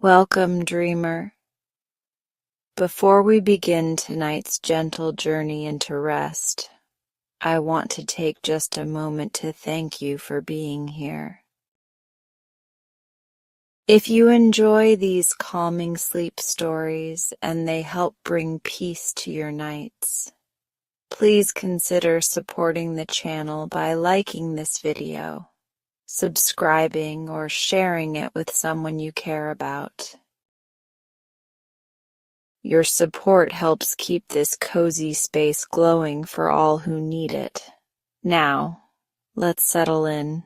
Welcome, dreamer. Before we begin tonight's gentle journey into rest, I want to take just a moment to thank you for being here. If you enjoy these calming sleep stories and they help bring peace to your nights, please consider supporting the channel by liking this video, subscribing, or sharing it with someone you care about. Your support helps keep this cozy space glowing for all who need it. Now, let's settle in.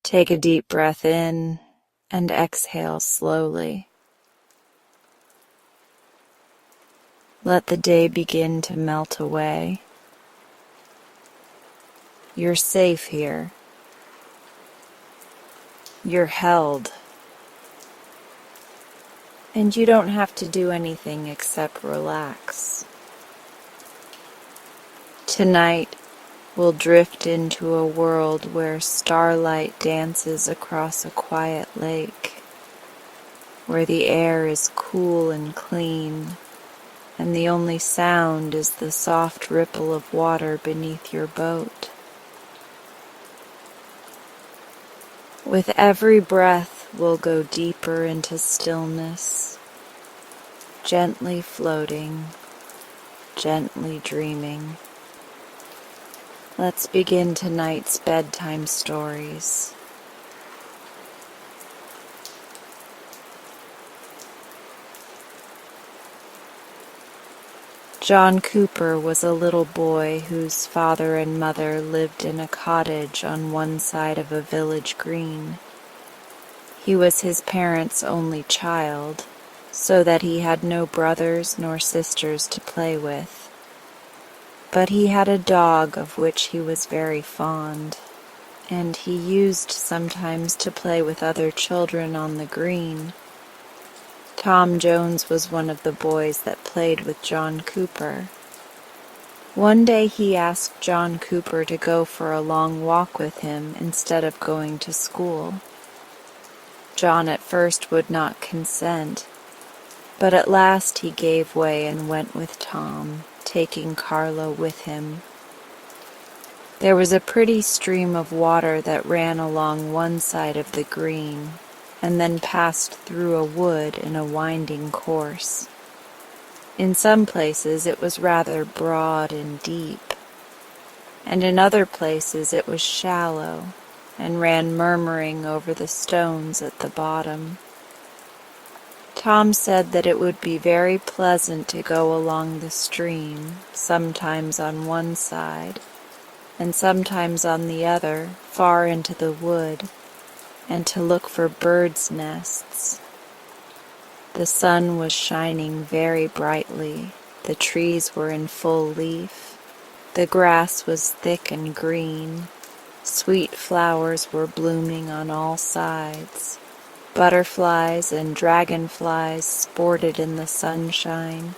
Take a deep breath in and exhale slowly. Let the day begin to melt away. You're safe here. You're held. And you don't have to do anything except relax. Tonight, we'll drift into a world where starlight dances across a quiet lake, where the air is cool and clean, and the only sound is the soft ripple of water beneath your boat. With every breath, we'll go deeper into stillness, gently floating, gently dreaming. Let's begin tonight's bedtime stories. John Cooper was a little boy whose father and mother lived in a cottage on one side of a village green. He was his parents' only child, so that he had no brothers nor sisters to play with. But he had a dog of which he was very fond, and he used sometimes to play with other children on the green. Tom Jones was one of the boys that played with John Cooper. One day he asked John Cooper to go for a long walk with him instead of going to school. John at first would not consent, but at last he gave way and went with Tom, taking Carlo with him. There was a pretty stream of water that ran along one side of the green, and then passed through a wood in a winding course. In some places it was rather broad and deep, and in other places it was shallow and ran murmuring over the stones at the bottom. Tom said that it would be very pleasant to go along the stream, sometimes on one side, and sometimes on the other, far into the wood, and to look for birds' nests. The sun was shining very brightly, the trees were in full leaf, the grass was thick and green, sweet flowers were blooming on all sides, butterflies and dragonflies sported in the sunshine,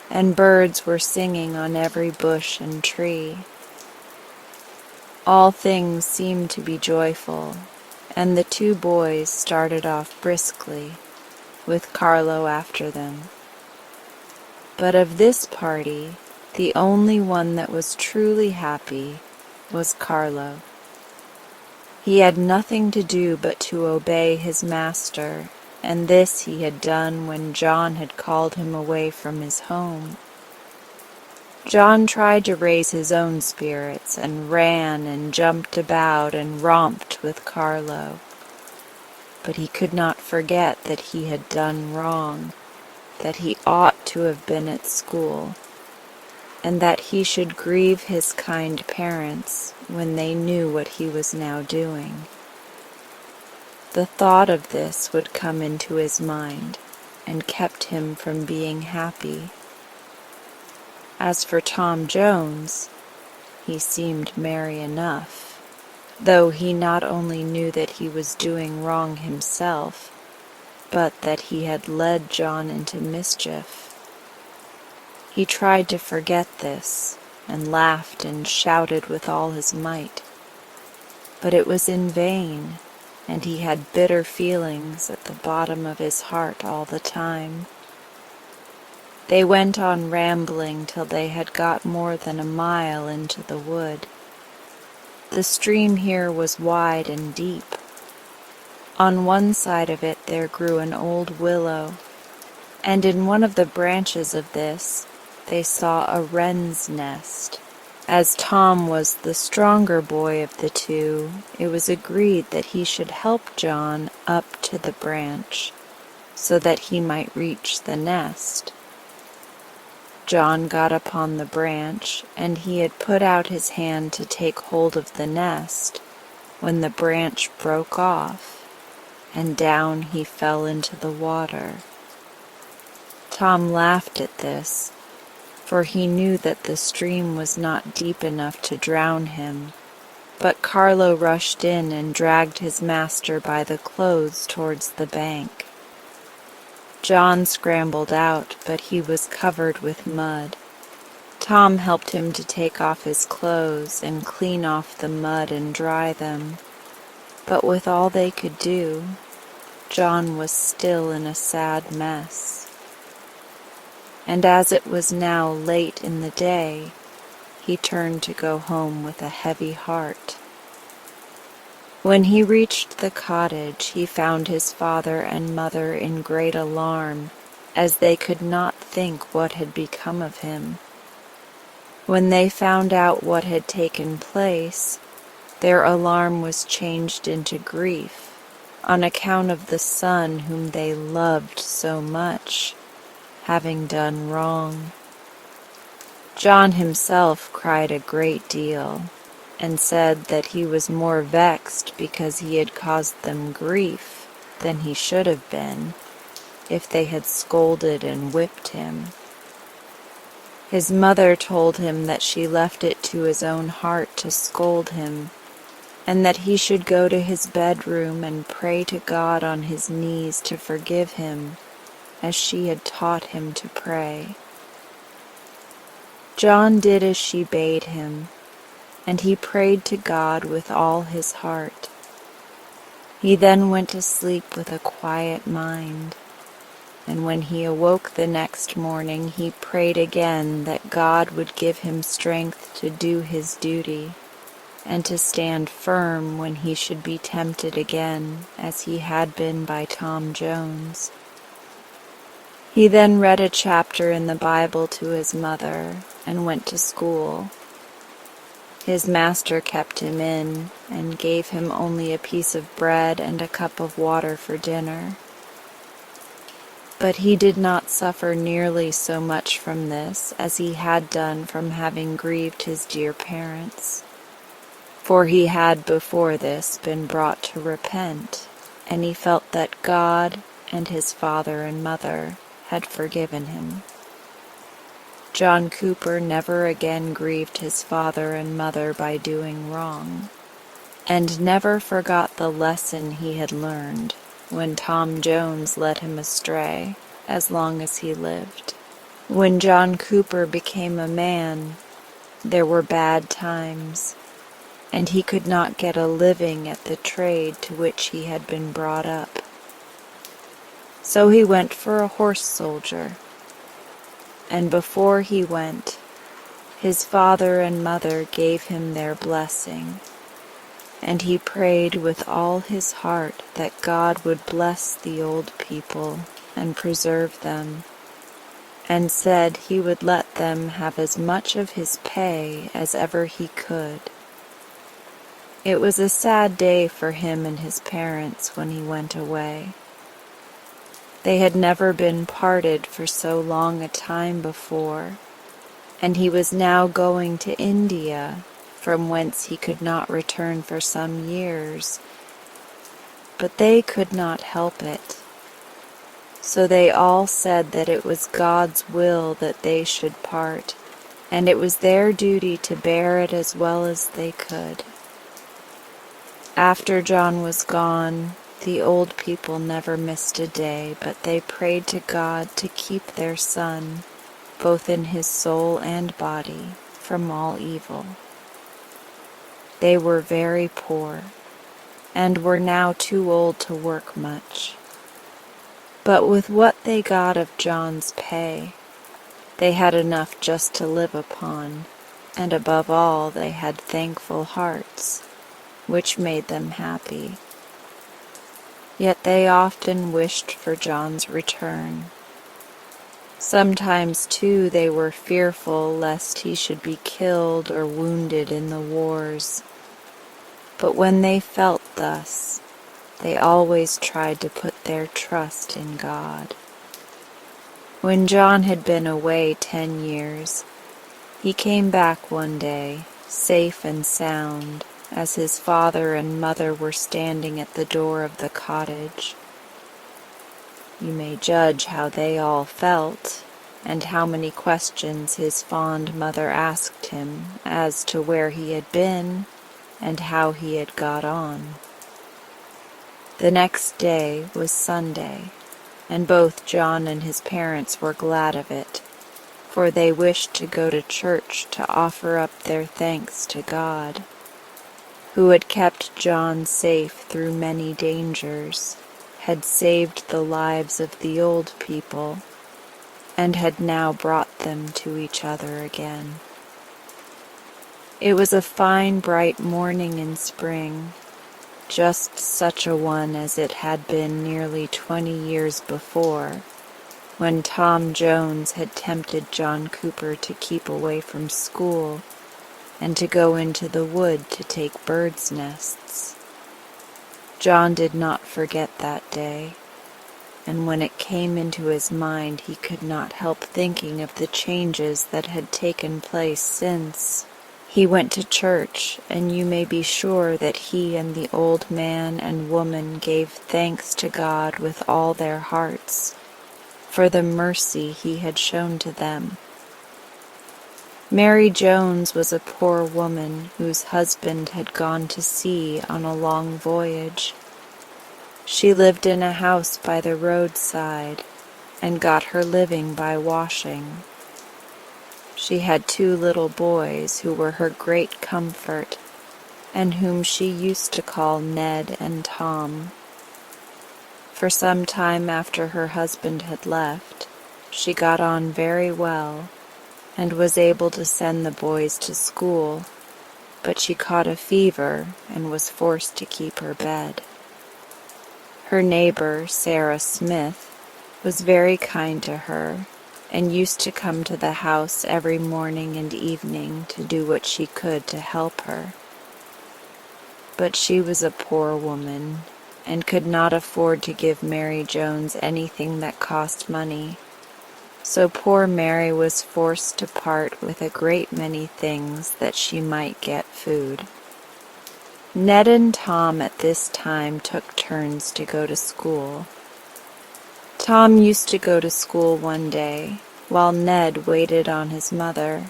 and birds were singing on every bush and tree. All things seemed to be joyful, and the two boys started off briskly, with Carlo after them. But of this party, the only one that was truly happy was Carlo. He had nothing to do but to obey his master, and this he had done when John had called him away from his home. John tried to raise his own spirits and ran and jumped about and romped with Carlo. But he could not forget that he had done wrong, that he ought to have been at school, and that he should grieve his kind parents when they knew what he was now doing. The thought of this would come into his mind and kept him from being happy. As for Tom Jones, he seemed merry enough, though he not only knew that he was doing wrong himself, but that he had led John into mischief. He tried to forget this, and laughed and shouted with all his might, but it was in vain. and he had bitter feelings at the bottom of his heart all the time. They went on rambling till they had got more than a mile into the wood. The stream here was wide and deep. On one side of it there grew an old willow, and in one of the branches of this they saw a wren's nest. As Tom was the stronger boy of the two, it was agreed that he should help John up to the branch, so that he might reach the nest. John got upon the branch, and he had put out his hand to take hold of the nest, when the branch broke off, and down he fell into the water. Tom laughed at this, for he knew that the stream was not deep enough to drown him, but Carlo rushed in and dragged his master by the clothes towards the bank. John scrambled out, but he was covered with mud. Tom helped him to take off his clothes and clean off the mud and dry them, but with all they could do, John was still in a sad mess. And as it was now late in the day, he turned to go home with a heavy heart. When he reached the cottage, he found his father and mother in great alarm, as they could not think what had become of him. When they found out what had taken place, their alarm was changed into grief, on account of the son whom they loved so much, having done wrong. John himself cried a great deal, and said that he was more vexed because he had caused them grief than he should have been if they had scolded and whipped him. His mother told him that she left it to his own heart to scold him, and that he should go to his bedroom and pray to God on his knees to forgive him, as she had taught him to pray. John did as she bade him, and he prayed to God with all his heart. He then went to sleep with a quiet mind, and when he awoke the next morning, he prayed again that God would give him strength to do his duty, and to stand firm when he should be tempted again, as he had been by Tom Jones. He then read a chapter in the Bible to his mother, and went to school. His master kept him in, and gave him only a piece of bread and a cup of water for dinner. But he did not suffer nearly so much from this as he had done from having grieved his dear parents, for he had before this been brought to repent, and he felt that God and his father and mother had forgiven him. John Cooper never again grieved his father and mother by doing wrong, and never forgot the lesson he had learned when Tom Jones led him astray, as long as he lived. When John Cooper became a man, there were bad times, and he could not get a living at the trade to which he had been brought up. So he went for a horse soldier, and before he went, his father and mother gave him their blessing, and he prayed with all his heart that God would bless the old people and preserve them, and said he would let them have as much of his pay as ever he could. It was a sad day for him and his parents when he went away. They had never been parted for so long a time before, and he was now going to India, from whence he could not return for some years. But they could not help it. So they all said that it was God's will that they should part, and it was their duty to bear it as well as they could. After John was gone, the old people never missed a day, but they prayed to God to keep their son, both in his soul and body, from all evil. They were very poor, and were now too old to work much. But with what they got of John's pay, they had enough just to live upon, and above all they had thankful hearts, which made them happy. Yet they often wished for John's return. Sometimes, too, they were fearful lest he should be killed or wounded in the wars. But when they felt thus, they always tried to put their trust in God. When John had been away 10 years, he came back one day, safe and sound, as his father and mother were standing at the door of the cottage. You may judge how they all felt, and how many questions his fond mother asked him as to where he had been and how he had got on. The next day was Sunday, and both John and his parents were glad of it, for they wished to go to church to offer up their thanks to God, who had kept John safe through many dangers, had saved the lives of the old people, and had now brought them to each other again. It was a fine, bright morning in spring, just such a one as it had been nearly 20 years before, when Tom Jones had tempted John Cooper to keep away from school and to go into the wood to take birds' nests. John did not forget that day, and when it came into his mind he could not help thinking of the changes that had taken place since. He went to church, and you may be sure that he and the old man and woman gave thanks to God with all their hearts for the mercy he had shown to them. Mary Jones was a poor woman whose husband had gone to sea on a long voyage. She lived in a house by the roadside and got her living by washing. She had 2 little boys who were her great comfort and whom she used to call Ned and Tom. For some time after her husband had left, she got on very well and was able to send the boys to school, but she caught a fever and was forced to keep her bed. Her neighbor, Sarah Smith, was very kind to her and used to come to the house every morning and evening to do what she could to help her. But she was a poor woman and could not afford to give Mary Jones anything that cost money. So poor Mary was forced to part with a great many things that she might get food. Ned and Tom at this time took turns to go to school. Tom used to go to school one day, while Ned waited on his mother.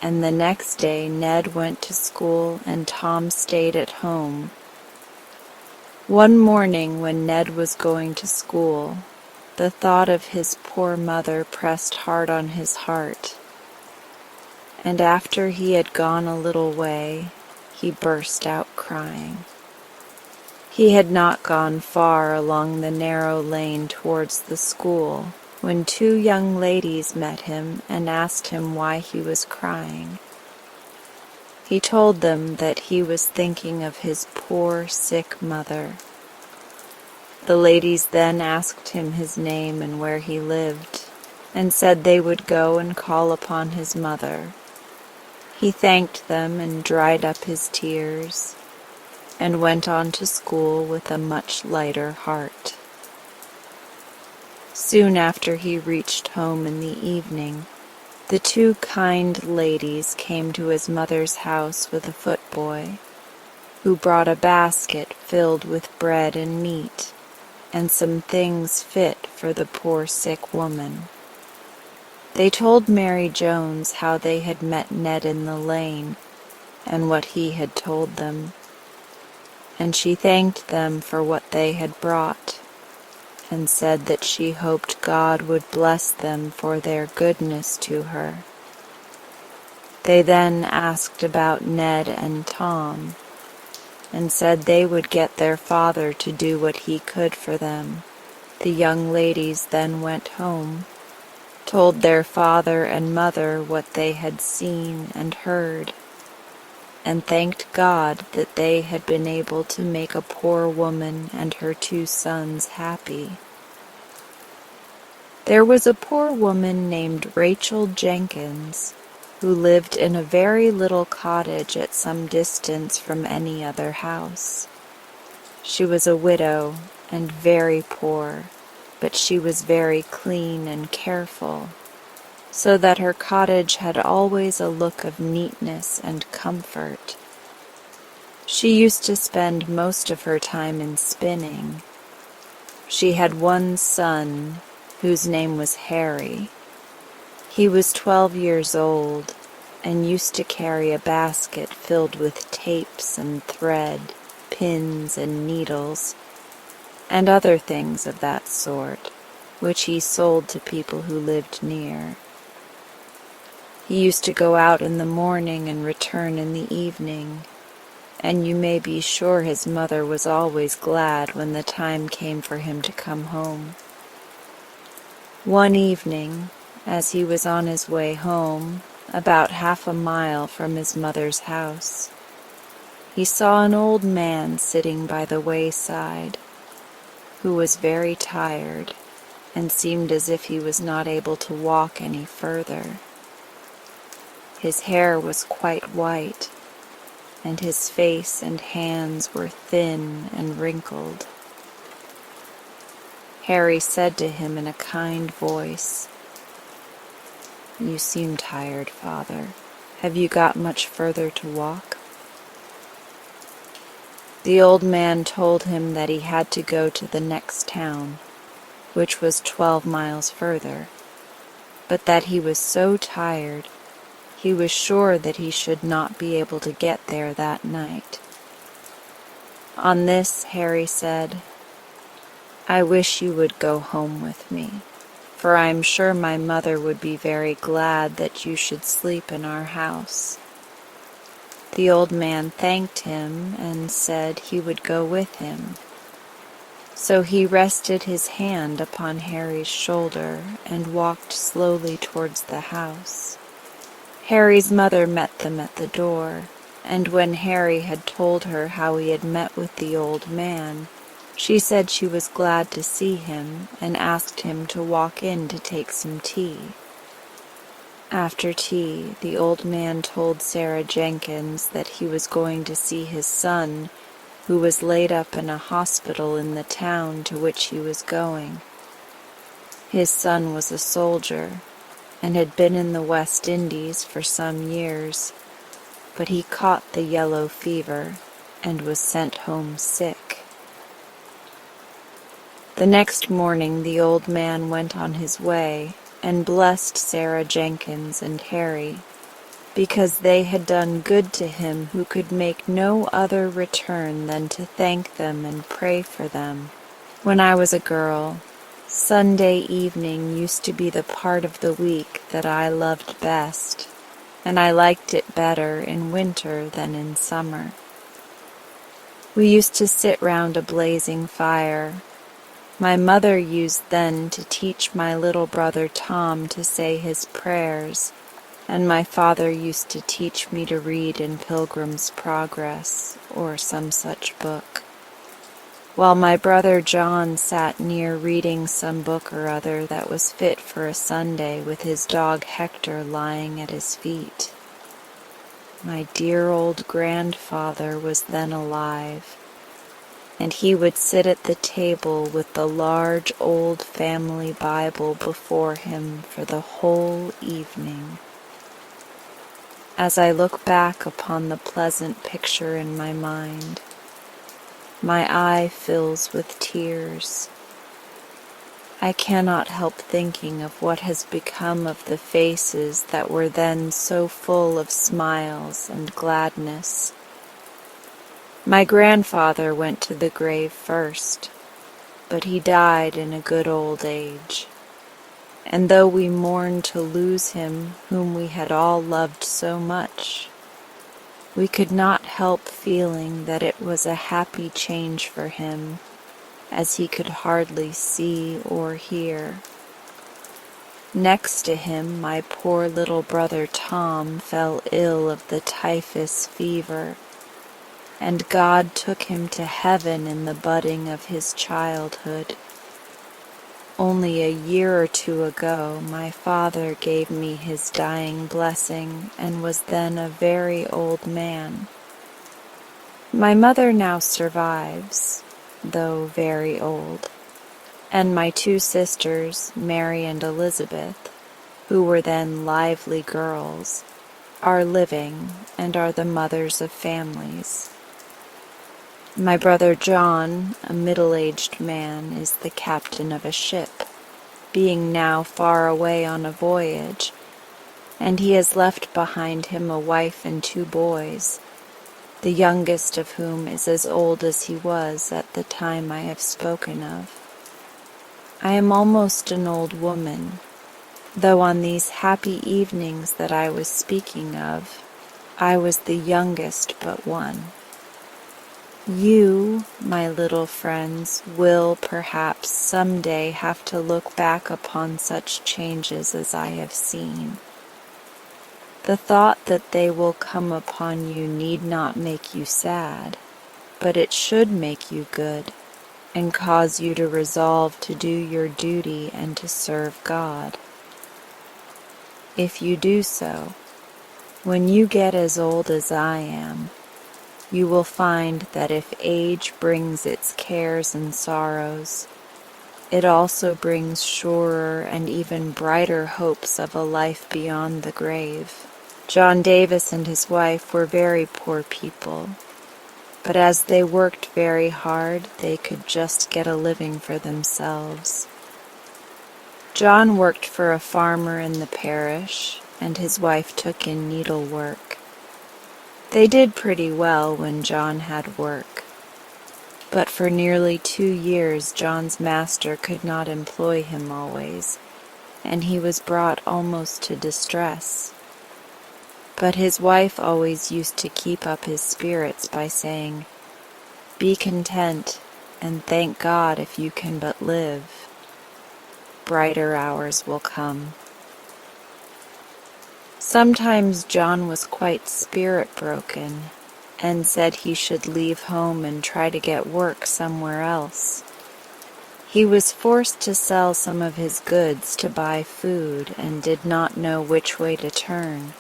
And the next day Ned went to school and Tom stayed at home. One morning when Ned was going to school, the thought of his poor mother pressed hard on his heart, and after he had gone a little way, he burst out crying. He had not gone far along the narrow lane towards the school when 2 young ladies met him and asked him why he was crying. He told them that he was thinking of his poor, sick mother. The ladies then asked him his name and where he lived, and said they would go and call upon his mother. He thanked them and dried up his tears, and went on to school with a much lighter heart. Soon after he reached home in the evening, the 2 kind ladies came to his mother's house with a footboy, who brought a basket filled with bread and meat, and some things fit for the poor sick woman. They told Mary Jones how they had met Ned in the lane, and what he had told them, and she thanked them for what they had brought, and said that she hoped God would bless them for their goodness to her. They then asked about Ned and Tom, and said they would get their father to do what he could for them. The young ladies then went home, told their father and mother what they had seen and heard, and thanked God that they had been able to make a poor woman and her 2 sons happy. There was a poor woman named Rachel Jenkins, who lived in a very little cottage at some distance from any other house. She was a widow and very poor, but she was very clean and careful, so that her cottage had always a look of neatness and comfort. She used to spend most of her time in spinning. She had 1 son, whose name was Harry. He was 12 years old and used to carry a basket filled with tapes and thread, pins and needles, and other things of that sort, which he sold to people who lived near. He used to go out in the morning and return in the evening, and you may be sure his mother was always glad when the time came for him to come home. One evening, as he was on his way home, about half a mile from his mother's house, he saw an old man sitting by the wayside, who was very tired and seemed as if he was not able to walk any further. His hair was quite white, and his face and hands were thin and wrinkled. Harry said to him in a kind voice, "You seem tired, Father. Have you got much further to walk?" The old man told him that he had to go to the next town, which was 12 miles further, but that he was so tired he was sure that he should not be able to get there that night. On this, Harry said, "I wish you would go home with me, for I am sure my mother would be very glad that you should sleep in our house." The old man thanked him and said he would go with him. So he rested his hand upon Harry's shoulder and walked slowly towards the house. Harry's mother met them at the door, and when Harry had told her how he had met with the old man, she said she was glad to see him and asked him to walk in to take some tea. After tea, the old man told Sarah Jenkins that he was going to see his son, who was laid up in a hospital in the town to which he was going. His son was a soldier, and had been in the West Indies for some years, but he caught the yellow fever and was sent home sick. The next morning the old man went on his way and blessed Sarah Jenkins and Harry, because they had done good to him who could make no other return than to thank them and pray for them. When I was a girl, Sunday evening used to be the part of the week that I loved best, and I liked it better in winter than in summer. We used to sit round a blazing fire. My mother used then to teach my little brother Tom to say his prayers, and my father used to teach me to read in Pilgrim's Progress or some such book, while my brother John sat near reading some book or other that was fit for a Sunday with his dog Hector lying at his feet. My dear old grandfather was then alive, and he would sit at the table with the large old family Bible before him for the whole evening. As I look back upon the pleasant picture in my mind, my eye fills with tears. I cannot help thinking of what has become of the faces that were then so full of smiles and gladness. My grandfather went to the grave first, but he died in a good old age. And though we mourned to lose him whom we had all loved so much, we could not help feeling that it was a happy change for him, as he could hardly see or hear. Next to him, my poor little brother Tom fell ill of the typhus fever, and God took him to heaven in the budding of his childhood. Only a year or two ago, my father gave me his dying blessing and was then a very old man. My mother now survives, though very old, and my two sisters, Mary and Elizabeth, who were then lively girls, are living and are the mothers of families. My brother John, a middle-aged man, is the captain of a ship, being now far away on a voyage, and he has left behind him a wife and two boys, the youngest of whom is as old as he was at the time I have spoken of. I am almost an old woman, though on these happy evenings that I was speaking of, I was the youngest but one. You, my little friends, will perhaps someday have to look back upon such changes as I have seen. The thought that they will come upon you need not make you sad, but it should make you good, and cause you to resolve to do your duty and to serve God. If you do so, when you get as old as I am, you will find that if age brings its cares and sorrows, it also brings surer and even brighter hopes of a life beyond the grave. John Davis and his wife were very poor people, but as they worked very hard, they could just get a living for themselves. John worked for a farmer in the parish, and his wife took in needlework. They did pretty well when John had work, but for nearly 2 years John's master could not employ him always, and he was brought almost to distress. But his wife always used to keep up his spirits by saying, "Be content, and thank God if you can but live. Brighter hours will come." Sometimes John was quite spirit-broken, and said he should leave home and try to get work somewhere else. He was forced to sell some of his goods to buy food and did not know which way to turn.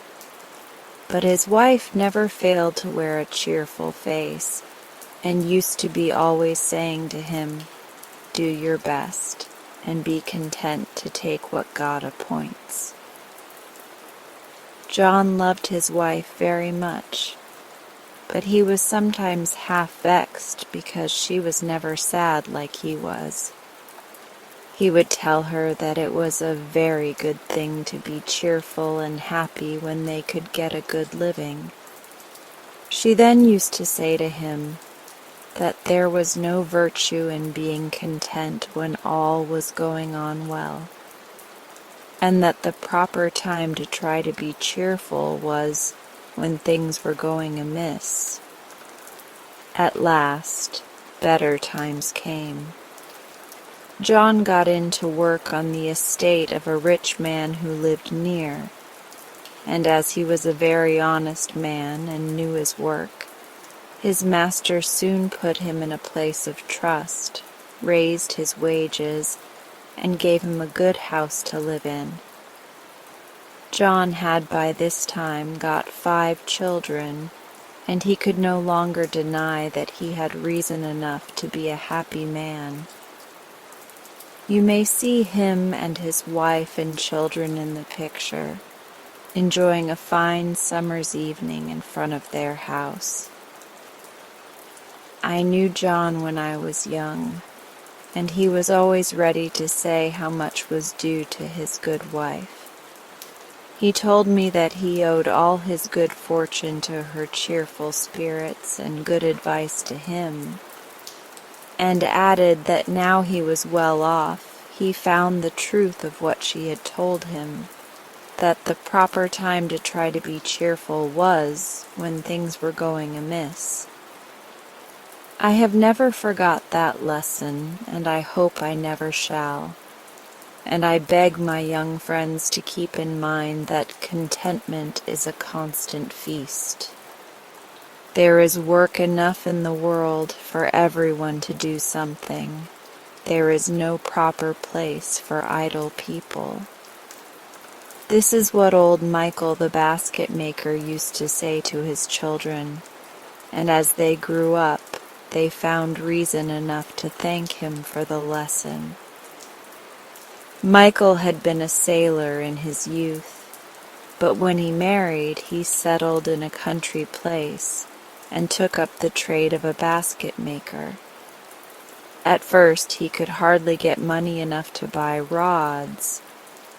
But his wife never failed to wear a cheerful face, and used to be always saying to him, "Do your best, and be content to take what God appoints." John loved his wife very much, but he was sometimes half vexed because she was never sad like he was. He would tell her that it was a very good thing to be cheerful and happy when they could get a good living. She then used to say to him that there was no virtue in being content when all was going on well, and that the proper time to try to be cheerful was when things were going amiss. At last, better times came. John got into work on the estate of a rich man who lived near, and as he was a very honest man and knew his work, his master soon put him in a place of trust, raised his wages, and gave him a good house to live in. John had by this time got 5 children, and he could no longer deny that he had reason enough to be a happy man. You may see him and his wife and children in the picture, enjoying a fine summer's evening in front of their house. I knew John when I was young, and he was always ready to say how much was due to his good wife. He told me that he owed all his good fortune to her cheerful spirits and good advice to him, and added that now he was well off, he found the truth of what she had told him, that the proper time to try to be cheerful was when things were going amiss. I have never forgot that lesson, and I hope I never shall. And I beg my young friends to keep in mind that contentment is a constant feast. There is work enough in the world for everyone to do something. There is no proper place for idle people. This is what old Michael the basket maker used to say to his children, and as they grew up, they found reason enough to thank him for the lesson. Michael had been a sailor in his youth, but when he married, he settled in a country place and took up the trade of a basket maker. At first, he could hardly get money enough to buy rods,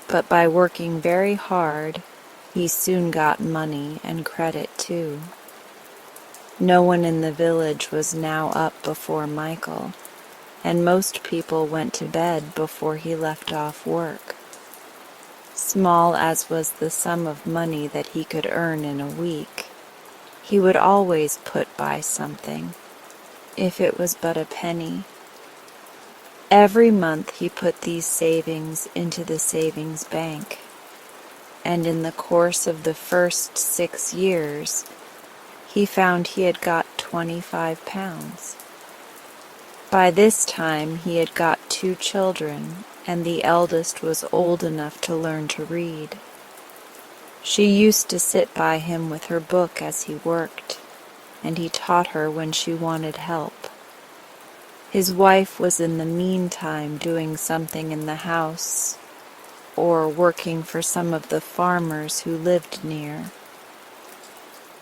but by working very hard, he soon got money and credit too. No one in the village was now up before Michael, and most people went to bed before he left off work. Small as was the sum of money that he could earn in a week, he would always put by something, if it was but a penny. Every month he put these savings into the savings bank, and in the course of the first 6 years, he found he had got 25 pounds. By this time he had got 2 children, and the eldest was old enough to learn to read. She used to sit by him with her book as he worked, and he taught her when she wanted help. His wife was in the meantime doing something in the house, or working for some of the farmers who lived near.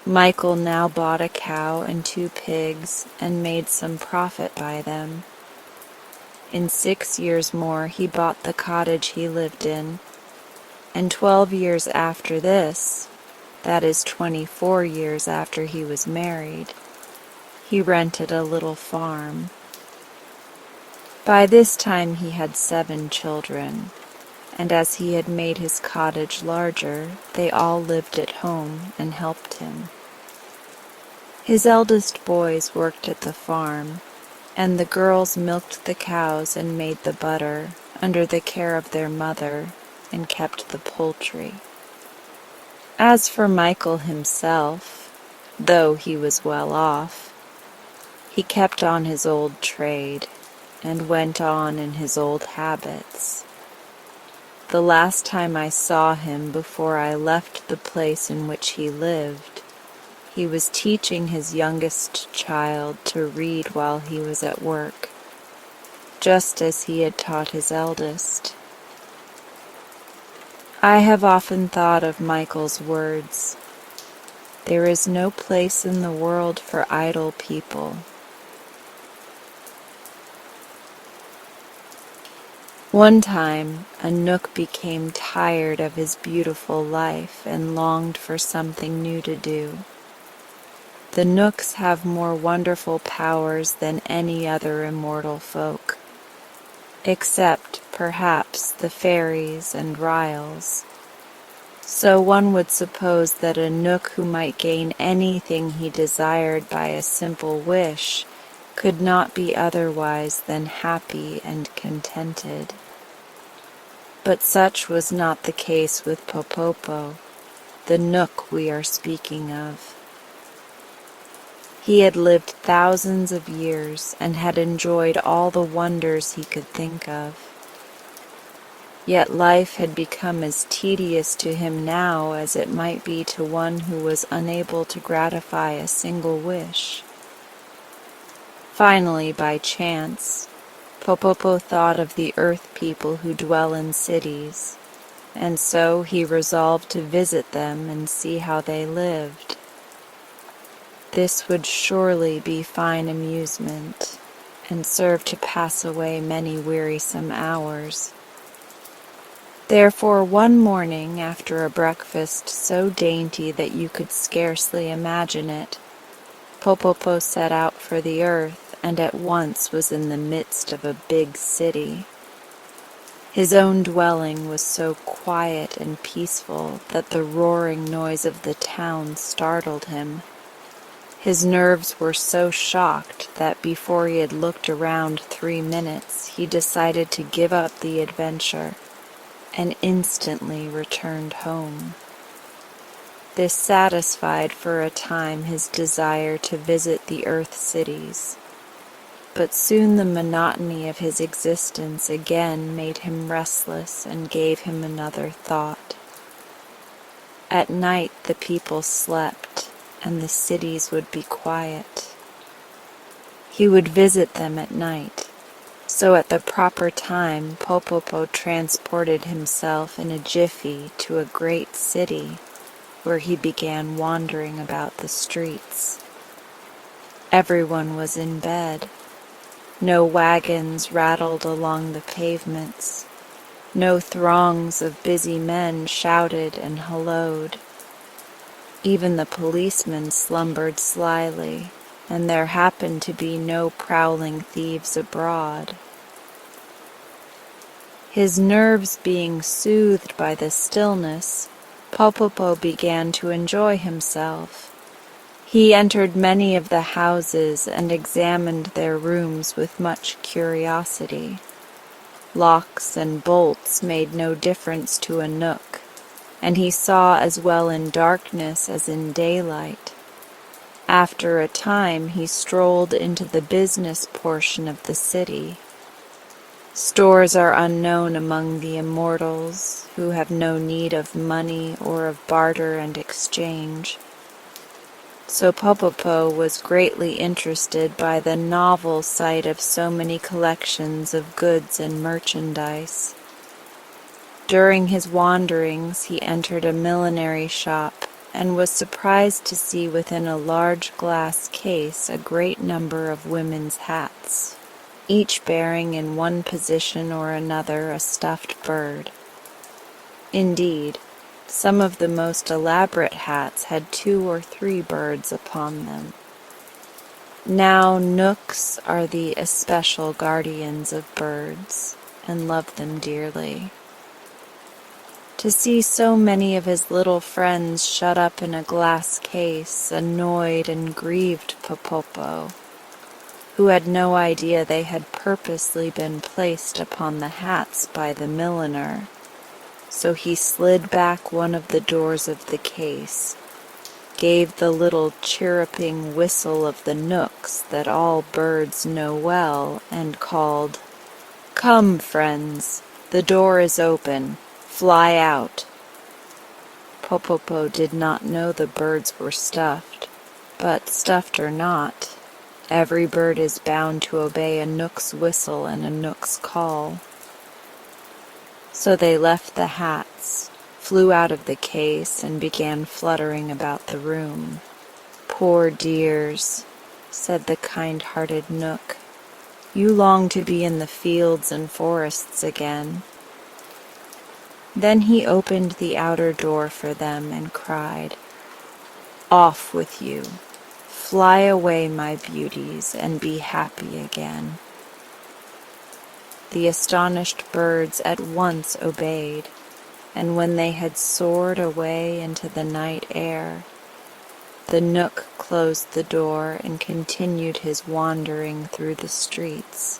Michael now bought a cow and 2 pigs and made some profit by them. In 6 years more he bought the cottage he lived in, and 12 years after this, that is 24 years after he was married, he rented a little farm. By this time he had 7 children, and as he had made his cottage larger, they all lived at home and helped him. His eldest boys worked at the farm, and the girls milked the cows and made the butter under the care of their mother and kept the poultry. As for Michael himself, though he was well off, he kept on his old trade and went on in his old habits. The last time I saw him before I left the place in which he lived, he was teaching his youngest child to read while he was at work, just as he had taught his eldest. I have often thought of Michael's words, "There is no place in the world for idle people." One time, a Nook became tired of his beautiful life and longed for something new to do. The Nooks have more wonderful powers than any other immortal folk, except, perhaps, the fairies and Ryls. So one would suppose that a Nook who might gain anything he desired by a simple wish could not be otherwise than happy and contented. But such was not the case with Popopo, the Nook we are speaking of. He had lived thousands of years and had enjoyed all the wonders he could think of. Yet life had become as tedious to him now as it might be to one who was unable to gratify a single wish. Finally, by chance, Popopo thought of the earth people who dwell in cities, and so he resolved to visit them and see how they lived. This would surely be fine amusement, and serve to pass away many wearisome hours. Therefore, one morning, after a breakfast so dainty that you could scarcely imagine it, Popopo set out for the earth and at once was in the midst of a big city. His own dwelling was so quiet and peaceful that the roaring noise of the town startled him. His nerves were so shocked that before he had looked around 3 minutes, he decided to give up the adventure and instantly returned home. This satisfied for a time his desire to visit the Earth cities, but soon the monotony of his existence again made him restless and gave him another thought. At night the people slept, and the cities would be quiet. He would visit them at night, so at the proper time Popopo transported himself in a jiffy to a great city, where he began wandering about the streets. Everyone was in bed. No wagons rattled along the pavements. No throngs of busy men shouted and helloed. Even the policemen slumbered slyly, and there happened to be no prowling thieves abroad. His nerves being soothed by the stillness, Popopo began to enjoy himself. He entered many of the houses and examined their rooms with much curiosity. Locks and bolts made no difference to a nook, and he saw as well in darkness as in daylight. After a time he strolled into the business portion of the city. Stores are unknown among the immortals, who have no need of money or of barter and exchange. So Popopo was greatly interested by the novel sight of so many collections of goods and merchandise. During his wanderings he entered a millinery shop and was surprised to see within a large glass case a great number of women's hats, each bearing in one position or another a stuffed bird. Indeed, some of the most elaborate hats had 2 or 3 birds upon them. Now knooks are the especial guardians of birds, and love them dearly. To see so many of his little friends shut up in a glass case annoyed and grieved Popopo, who had no idea they had purposely been placed upon the hats by the milliner. So he slid back one of the doors of the case, gave the little chirruping whistle of the knooks that all birds know well, and called, "Come, friends, the door is open, fly out." Popopo did not know the birds were stuffed, but stuffed or not, every bird is bound to obey a knook's whistle and a knook's call. So they left the hats, flew out of the case, and began fluttering about the room. "Poor dears," said the kind-hearted knook, "you long to be in the fields and forests again." Then he opened the outer door for them and cried, "Off with you! Fly away, my beauties, and be happy again." The astonished birds at once obeyed, and when they had soared away into the night air, the knook closed the door and continued his wandering through the streets.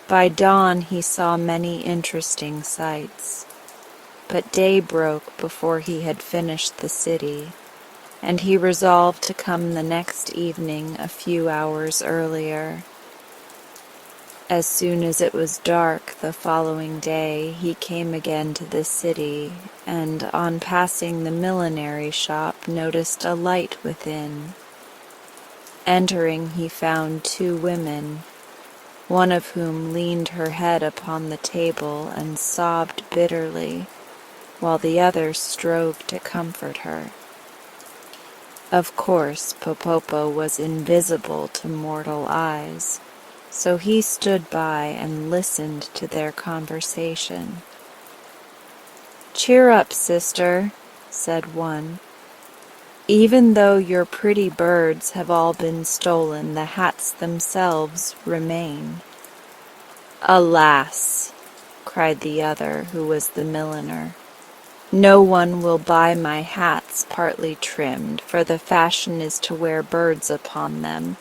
By dawn he saw many interesting sights, but day broke before he had finished the city, and he resolved to come the next evening a few hours earlier. As soon as it was dark the following day, he came again to the city, and on passing the millinery shop noticed a light within. Entering, he found 2 women, one of whom leaned her head upon the table and sobbed bitterly, while the other strove to comfort her. Of course, Popopo was invisible to mortal eyes, so he stood by and listened to their conversation. "Cheer up, sister," said one. "Even though your pretty birds have all been stolen, the hats themselves remain." "Alas!" cried the other, who was the milliner, "no one will buy my hats partly trimmed, for the fashion is to wear birds upon them,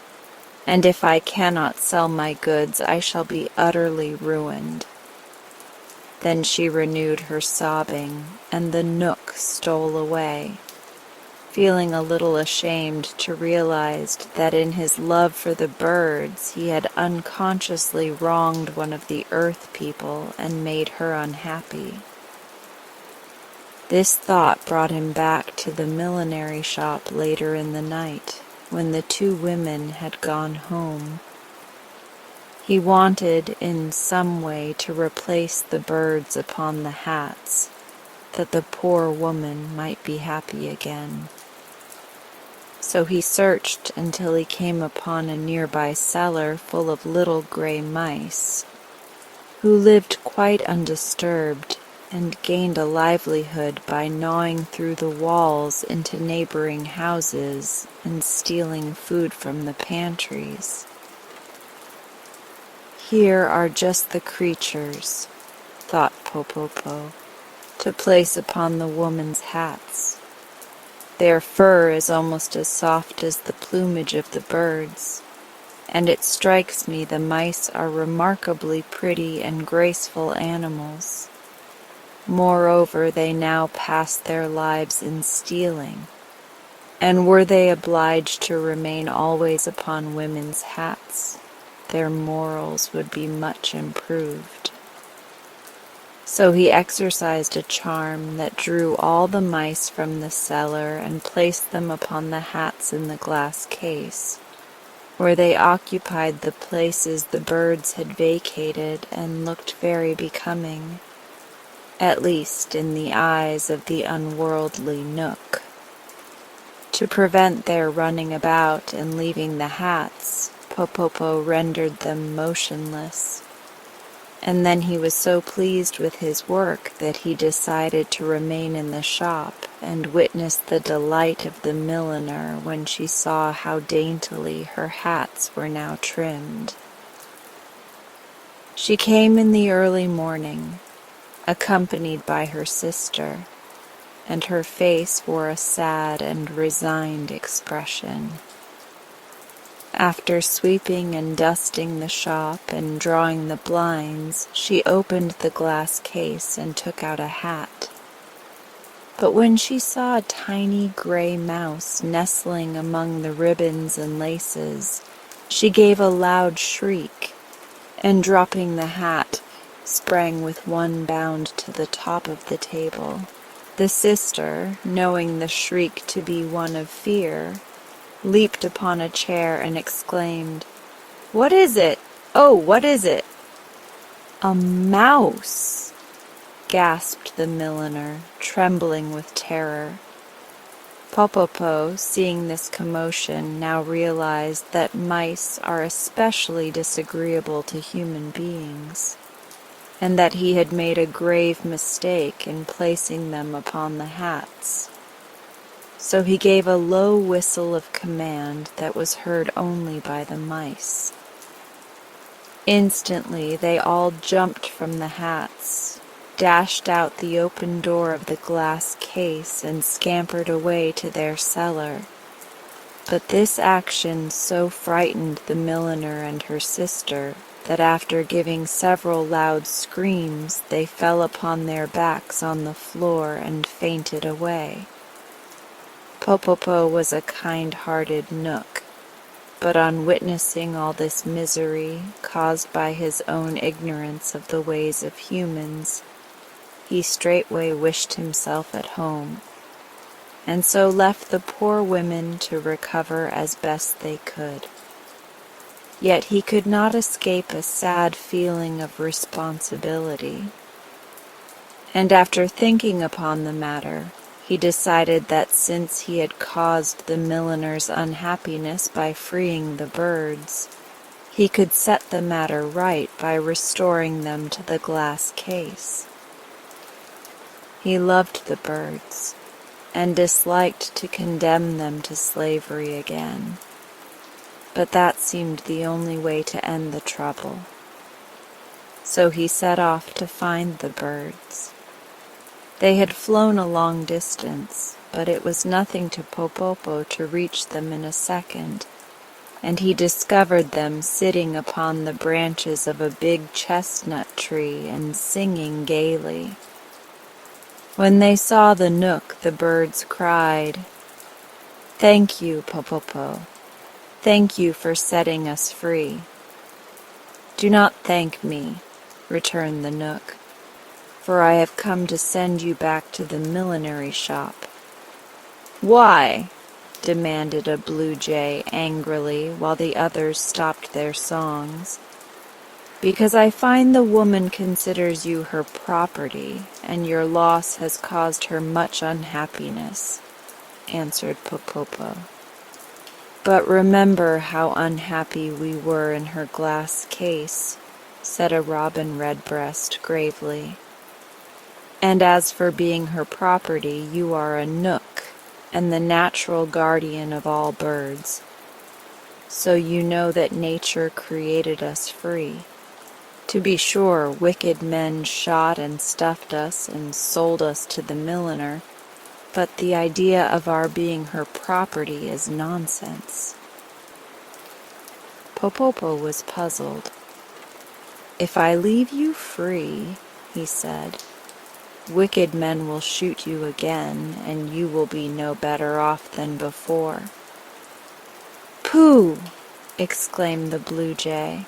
and if I cannot sell my goods I shall be utterly ruined." Then she renewed her sobbing, and the Knook stole away, feeling a little ashamed to realize that in his love for the birds he had unconsciously wronged one of the earth people and made her unhappy. This thought brought him back to the millinery shop later in the night, when the two women had gone home. He wanted in some way to replace the birds upon the hats, that the poor woman might be happy again. So he searched until he came upon a nearby cellar full of little gray mice, who lived quite undisturbed and gained a livelihood by gnawing through the walls into neighboring houses and stealing food from the pantries. "Here are just the creatures," thought Popopo, "to place upon the woman's hats. Their fur is almost as soft as the plumage of the birds, and it strikes me the mice are remarkably pretty and graceful animals. Moreover, they now pass their lives in stealing, and were they obliged to remain always upon women's hats, their morals would be much improved." So he exercised a charm that drew all the mice from the cellar and placed them upon the hats in the glass case, where they occupied the places the birds had vacated and looked very becoming, at least in the eyes of the unworldly Knook. To prevent their running about and leaving the hats, Popopo rendered them motionless, and then he was so pleased with his work that he decided to remain in the shop and witness the delight of the milliner when she saw how daintily her hats were now trimmed. She came in the early morning, accompanied by her sister, and her face wore a sad and resigned expression. After sweeping and dusting the shop and drawing the blinds, she opened the glass case and took out a hat. But when she saw a tiny gray mouse nestling among the ribbons and laces, she gave a loud shriek, and dropping the hat, sprang with one bound to the top of the table. The sister, knowing the shriek to be one of fear, leaped upon a chair and exclaimed, "What is it? Oh, what is it?" "A mouse!" gasped the milliner, trembling with terror. Popopo, seeing this commotion, now realized that mice are especially disagreeable to human beings, and that he had made a grave mistake in placing them upon the hats. So he gave a low whistle of command that was heard only by the mice. Instantly they all jumped from the hats, dashed out the open door of the glass case, and scampered away to their cellar. But this action so frightened the milliner and her sister that after giving several loud screams they fell upon their backs on the floor and fainted away. Popopo was a kind-hearted Knook, but on witnessing all this misery caused by his own ignorance of the ways of humans, he straightway wished himself at home, and so left the poor women to recover as best they could. Yet he could not escape a sad feeling of responsibility, and after thinking upon the matter, he decided that since he had caused the milliner's unhappiness by freeing the birds, he could set the matter right by restoring them to the glass case. He loved the birds, and disliked to condemn them to slavery again, but that seemed the only way to end the trouble. So he set off to find the birds. They had flown a long distance, but it was nothing to Popopo to reach them in a second, and he discovered them sitting upon the branches of a big chestnut tree and singing gaily. When they saw the Nook, the birds cried, "Thank you, Popopo. Thank you for setting us free." "Do not thank me," returned the Nook, "for I have come to send you back to the millinery shop." "Why?" demanded a blue jay angrily while the others stopped their songs. "Because I find the woman considers you her property, and your loss has caused her much unhappiness," answered Popopo. "But remember how unhappy we were in her glass case," said a robin redbreast gravely. "And as for being her property, you are a Nook, and the natural guardian of all birds. So you know that nature created us free. To be sure, wicked men shot and stuffed us and sold us to the milliner, but the idea of our being her property is nonsense." Popopo was puzzled. "If I leave you free," he said, "wicked men will shoot you again, and you will be no better off than before." "Pooh!" exclaimed the blue jay.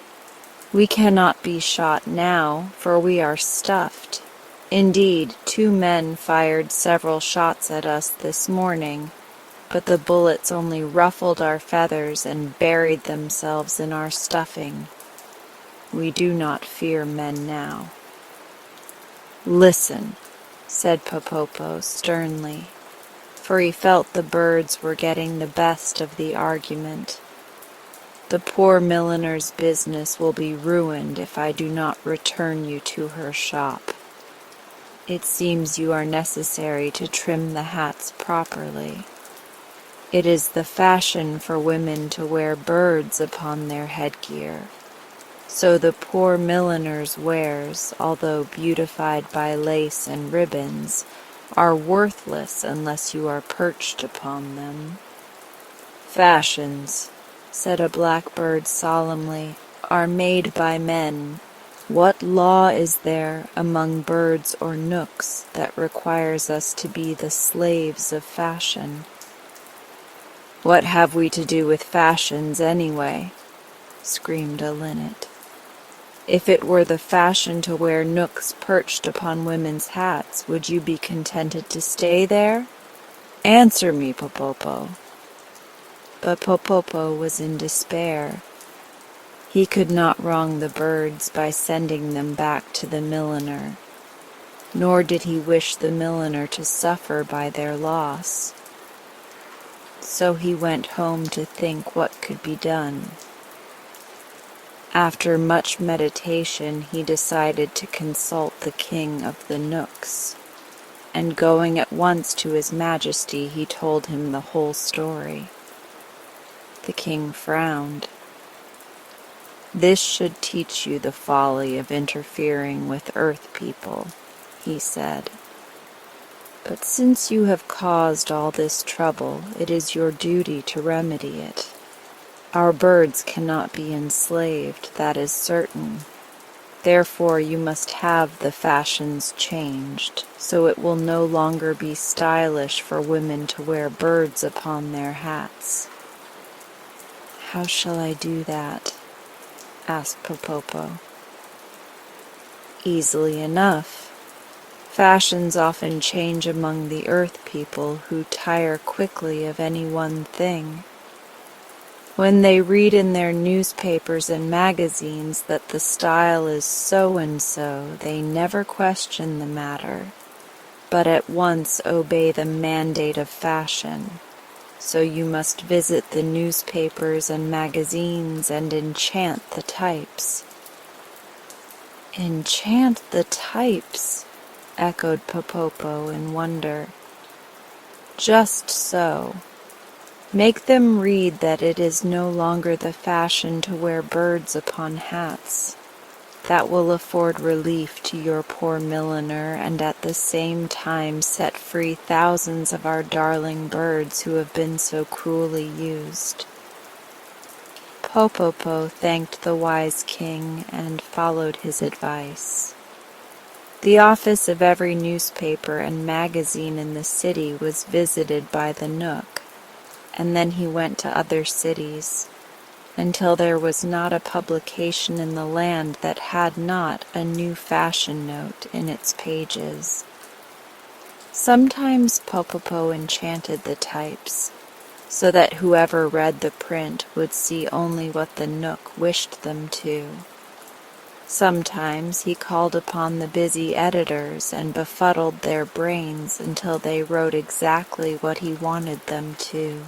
"We cannot be shot now, for we are stuffed. Indeed, 2 men fired several shots at us this morning, but the bullets only ruffled our feathers and buried themselves in our stuffing. We do not fear men now." "Listen," said Popopo sternly, for he felt the birds were getting the best of the argument. "The poor milliner's business will be ruined if I do not return you to her shop. It seems you are necessary to trim the hats properly. It is the fashion for women to wear birds upon their headgear, so the poor milliner's wares, although beautified by lace and ribbons, are worthless unless you are perched upon them." "Fashions," said a blackbird solemnly, "are made by men. What law is there among birds or Nooks that requires us to be the slaves of fashion?" "What have we to do with fashions anyway?" screamed a linnet. "If it were the fashion to wear Nooks perched upon women's hats, would you be contented to stay there? Answer me, Popopo." But Popopo was in despair. He could not wrong the birds by sending them back to the milliner, nor did he wish the milliner to suffer by their loss. So he went home to think what could be done. After much meditation, he decided to consult the king of the Nooks, and going at once to his majesty, he told him the whole story. The king frowned. "This should teach you the folly of interfering with earth people," he said. "But since you have caused all this trouble, it is your duty to remedy it. Our birds cannot be enslaved, that is certain. Therefore you must have the fashions changed, so it will no longer be stylish for women to wear birds upon their hats." "How shall I do that?" asked Popopo. "Easily enough. Fashions often change among the earth people, who tire quickly of any one thing. When they read in their newspapers and magazines that the style is so and so, they never question the matter, but at once obey the mandate of fashion. So you must visit the newspapers and magazines and enchant the types." "Enchant the types?" echoed Popopo in wonder. "Just so. Make them read that it is no longer the fashion to wear birds upon hats. that will afford relief to your poor milliner and at the same time set free thousands of our darling birds who have been so cruelly used." Popopo thanked the wise king and followed his advice. The office of every newspaper and magazine in the city was visited by the Knook, and then he went to other cities, until there was not a publication in the land that had not a new fashion note in its pages. Sometimes Popopo enchanted the types, so that whoever read the print would see only what the Knook wished them to. Sometimes he called upon the busy editors and befuddled their brains until they wrote exactly what he wanted them to.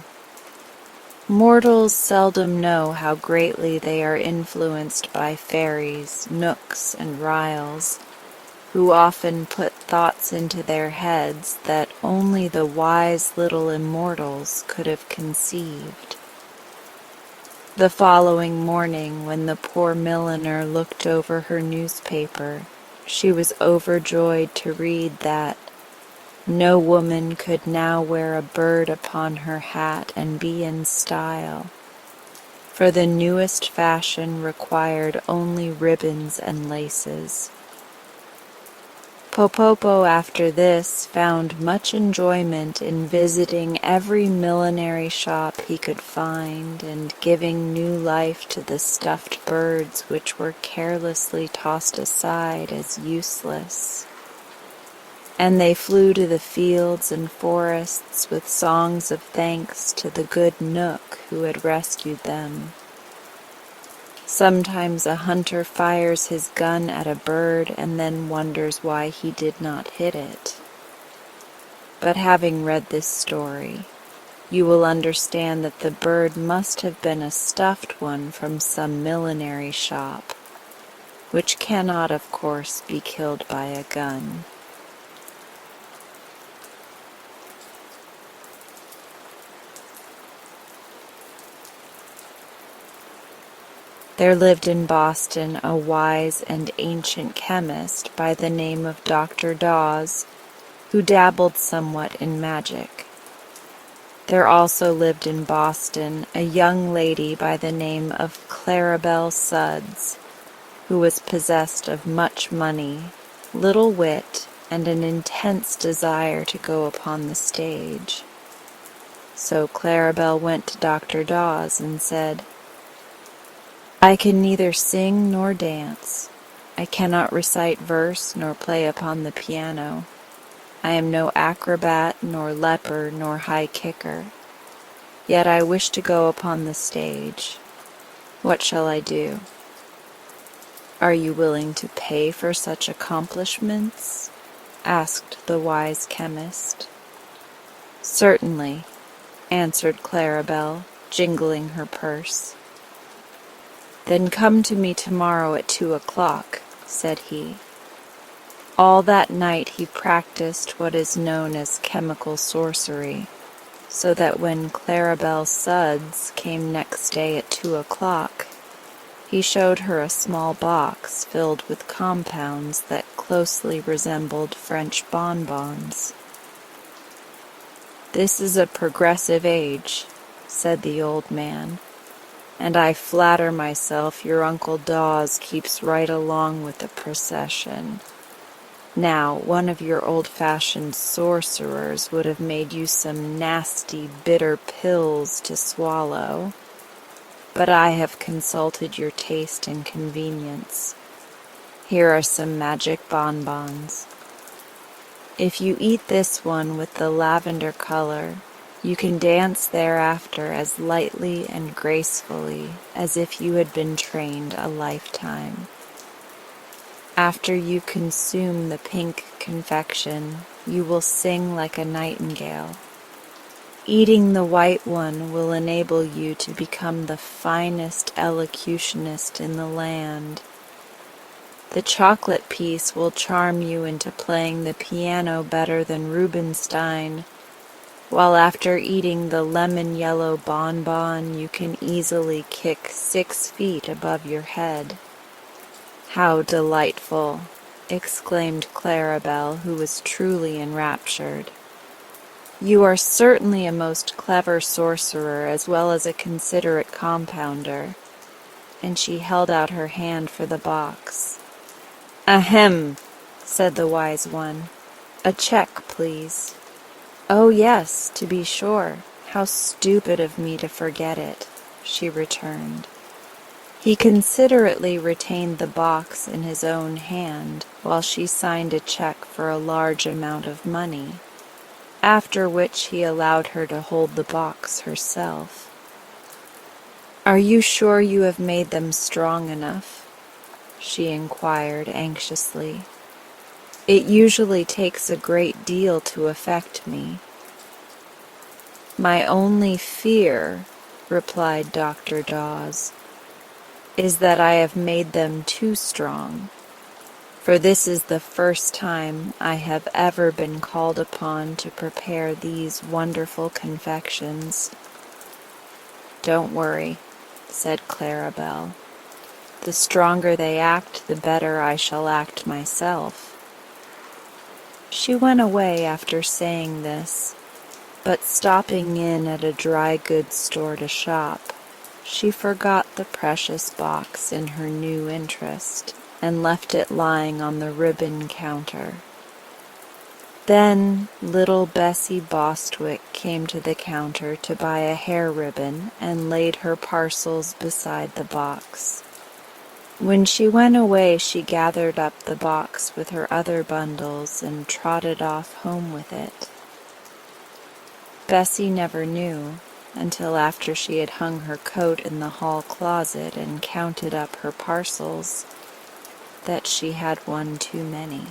Mortals seldom know how greatly they are influenced by fairies, nooks, and ryls, who often put thoughts into their heads that only the wise little immortals could have conceived. The following morning, when the poor milliner looked over her newspaper, she was overjoyed to read that no woman could now wear a bird upon her hat and be in style, for the newest fashion required only ribbons and laces. Popopo after this found much enjoyment in visiting every millinery shop he could find and giving new life to the stuffed birds which were carelessly tossed aside as useless. And they flew to the fields and forests with songs of thanks to the good Knook who had rescued them. Sometimes a hunter fires his gun at a bird and then wonders why he did not hit it. But having read this story, you will understand that the bird must have been a stuffed one from some millinery shop, which cannot, of course, be killed by a gun. There lived in Boston a wise and ancient chemist by the name of Dr. Dawes, who dabbled somewhat in magic. There also lived in Boston a young lady by the name of Claribel Sudds, who was possessed of much money, little wit, and an intense desire to go upon the stage. So Claribel went to Dr. Dawes and said, "I can neither sing nor dance. I cannot recite verse nor play upon the piano. I am no acrobat, nor leper, nor high kicker. Yet I wish to go upon the stage. What shall I do?" "Are you willing to pay for such accomplishments?" asked the wise chemist. "Certainly," answered Claribel, jingling her purse. "Then come to me tomorrow at 2 o'clock," said he. All that night he practiced what is known as chemical sorcery, so that when Claribel Sudds came next day at 2 o'clock, he showed her a small box filled with compounds that closely resembled French bonbons. "This is a progressive age," said the old man, "and I flatter myself your Uncle Dawes keeps right along with the procession. Now, one of your old-fashioned sorcerers would have made you some nasty, bitter pills to swallow, but I have consulted your taste and convenience. Here are some magic bonbons. If you eat this one with the lavender color, you can dance thereafter as lightly and gracefully as if you had been trained a lifetime. After you consume the pink confection, you will sing like a nightingale. Eating the white one will enable you to become the finest elocutionist in the land. The chocolate piece will charm you into playing the piano better than Rubinstein, while after eating the lemon-yellow bonbon you can easily kick 6 feet above your head. "How delightful!" exclaimed Clarabelle, who was truly enraptured. "You are certainly a most clever sorcerer as well as a considerate compounder." And she held out her hand for the box. "Ahem," said the wise one. "A check, please." "Oh, yes, to be sure. How stupid of me to forget it," she returned. He considerately retained the box in his own hand while she signed a check for a large amount of money, after which he allowed her to hold the box herself. "Are you sure you have made them strong enough?" she inquired anxiously. "It usually takes a great deal to affect me." "My only fear," replied Dr. Dawes, "is that I have made them too strong, for this is the first time I have ever been called upon to prepare these wonderful confections." "Don't worry," said Clarabelle. "The stronger they act, the better I shall act myself." She went away after saying this, but stopping in at a dry goods store to shop, she forgot the precious box in her new interest and left it lying on the ribbon counter. Then little Bessie Bostwick came to the counter to buy a hair ribbon and laid her parcels beside the box. When she went away, she gathered up the box with her other bundles and trotted off home with it. Bessie never knew, until after she had hung her coat in the hall closet and counted up her parcels, that she had one too many.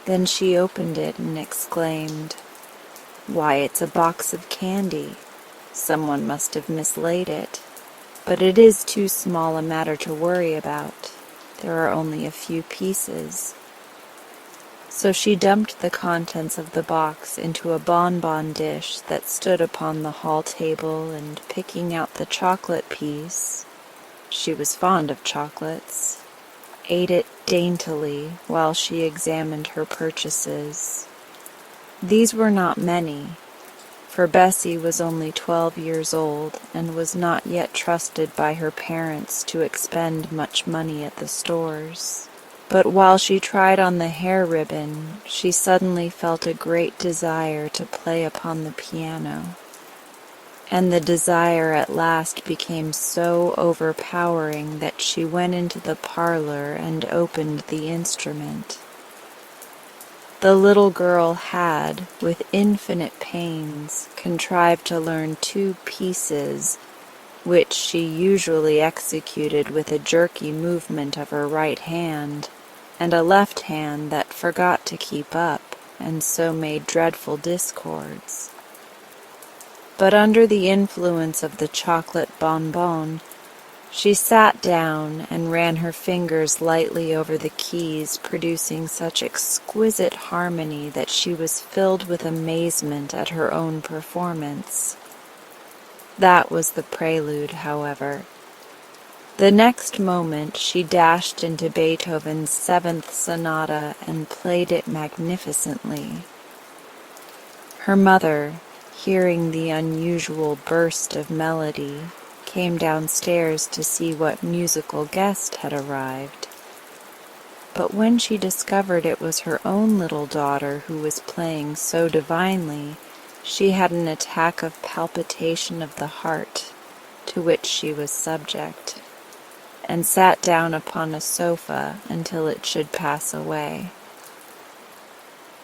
Then she opened it and exclaimed, "Why, it's a box of candy. Someone must have mislaid it. But it is too small a matter to worry about. There are only a few pieces." So she dumped the contents of the box into a bonbon dish that stood upon the hall table, and picking out the chocolate piece, she was fond of chocolates, ate it daintily while she examined her purchases. These were not many, for Bessie was only 12 years old and was not yet trusted by her parents to expend much money at the stores. But while she tried on the hair ribbon, she suddenly felt a great desire to play upon the piano, and the desire at last became so overpowering that she went into the parlor and opened the instrument. The little girl had, with infinite pains, contrived to learn 2 pieces, which she usually executed with a jerky movement of her right hand, and a left hand that forgot to keep up, and so made dreadful discords. But under the influence of the chocolate bonbon, she sat down and ran her fingers lightly over the keys, producing such exquisite harmony that she was filled with amazement at her own performance. That was the prelude, however. The next moment she dashed into Beethoven's 7th Sonata and played it magnificently. Her mother, hearing the unusual burst of melody, came downstairs to see what musical guest had arrived. But when she discovered it was her own little daughter who was playing so divinely, she had an attack of palpitation of the heart, to which she was subject, and sat down upon a sofa until it should pass away.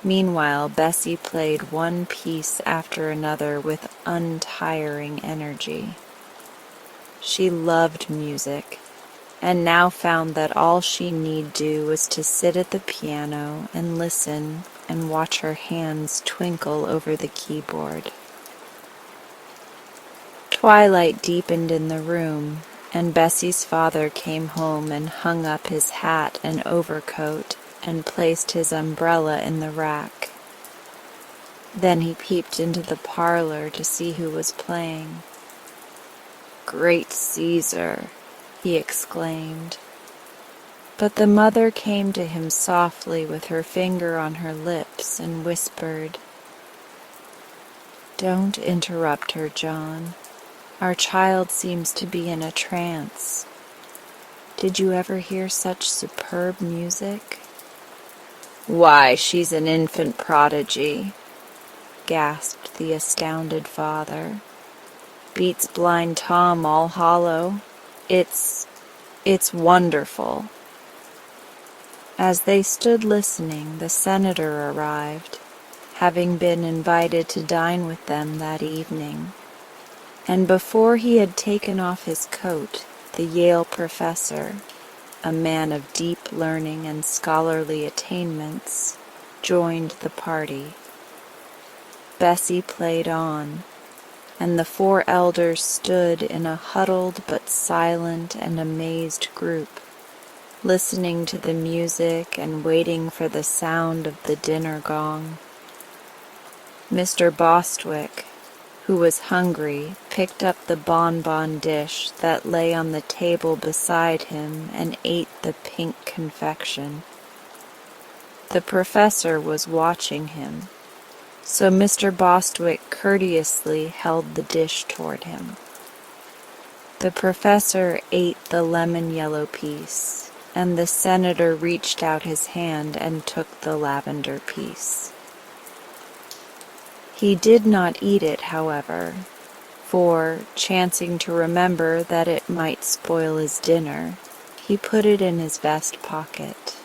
Meanwhile, Bessie played one piece after another with untiring energy. She loved music, and now found that all she need do was to sit at the piano and listen and watch her hands twinkle over the keyboard. Twilight deepened in the room, and Bessie's father came home and hung up his hat and overcoat and placed his umbrella in the rack. Then he peeped into the parlor to see who was playing. "Great Caesar!" he exclaimed. But the mother came to him softly with her finger on her lips and whispered, "Don't interrupt her, John. Our child seems to be in a trance. Did you ever hear such superb music?" "Why, she's an infant prodigy," gasped the astounded father. "Beats Blind Tom all hollow. It's wonderful." As they stood listening, the senator arrived, having been invited to dine with them that evening. And before he had taken off his coat, the Yale professor, a man of deep learning and scholarly attainments, joined the party. Bessie played on, and the four elders stood in a huddled but silent and amazed group, listening to the music and waiting for the sound of the dinner gong. Mr. Bostwick, who was hungry, picked up the bonbon dish that lay on the table beside him and ate the pink confection. The professor was watching him, so Mr. Bostwick courteously held the dish toward him. The professor ate the lemon-yellow piece, and the senator reached out his hand and took the lavender piece. He did not eat it, however, for, chancing to remember that it might spoil his dinner, he put it in his vest pocket.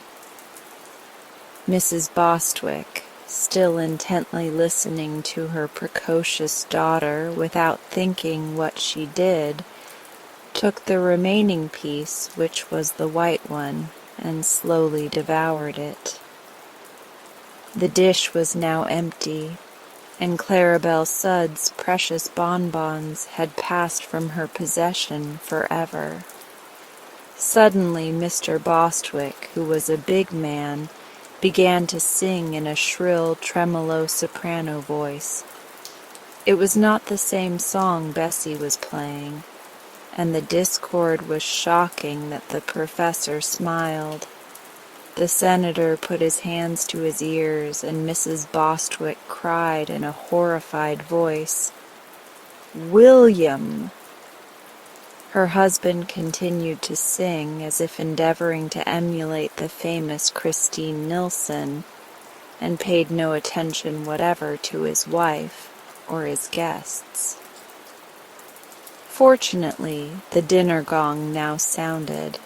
Mrs. Bostwick, still intently listening to her precocious daughter without thinking what she did, took the remaining piece, which was the white one, and slowly devoured it. The dish was now empty, and Claribel Sudd's precious bonbons had passed from her possession forever. Suddenly Mr. Bostwick, who was a big man, began to sing in a shrill tremolo soprano voice. It was not the same song Bessie was playing, and the discord was shocking that the professor smiled. The senator put his hands to his ears, and Mrs. Bostwick cried in a horrified voice, "William!" Her husband continued to sing as if endeavoring to emulate the famous Christine Nilsson, and paid no attention whatever to his wife or his guests. Fortunately, the dinner gong now sounded,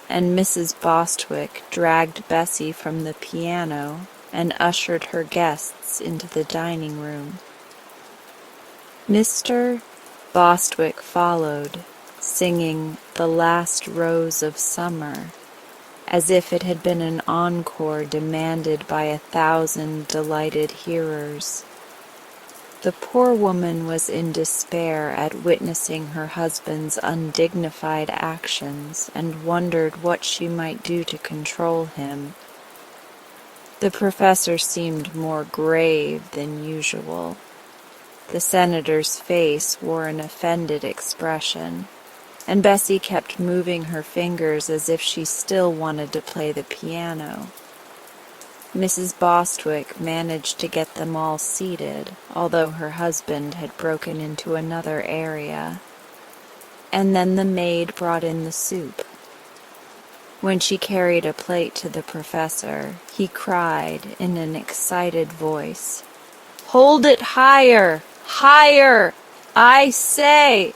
and Mrs. Bostwick dragged Bessie from the piano and ushered her guests into the dining room. Mr. Bostwick followed, singing "The Last Rose of Summer," as if it had been an encore demanded by 1,000 delighted hearers. The poor woman was in despair at witnessing her husband's undignified actions and wondered what she might do to control him. The professor seemed more grave than usual. The senator's face wore an offended expression, and Bessie kept moving her fingers as if she still wanted to play the piano. Mrs. Bostwick managed to get them all seated, although her husband had broken into another area. And then the maid brought in the soup. When she carried a plate to the professor, he cried in an excited voice, "Hold it higher! Higher! I say!"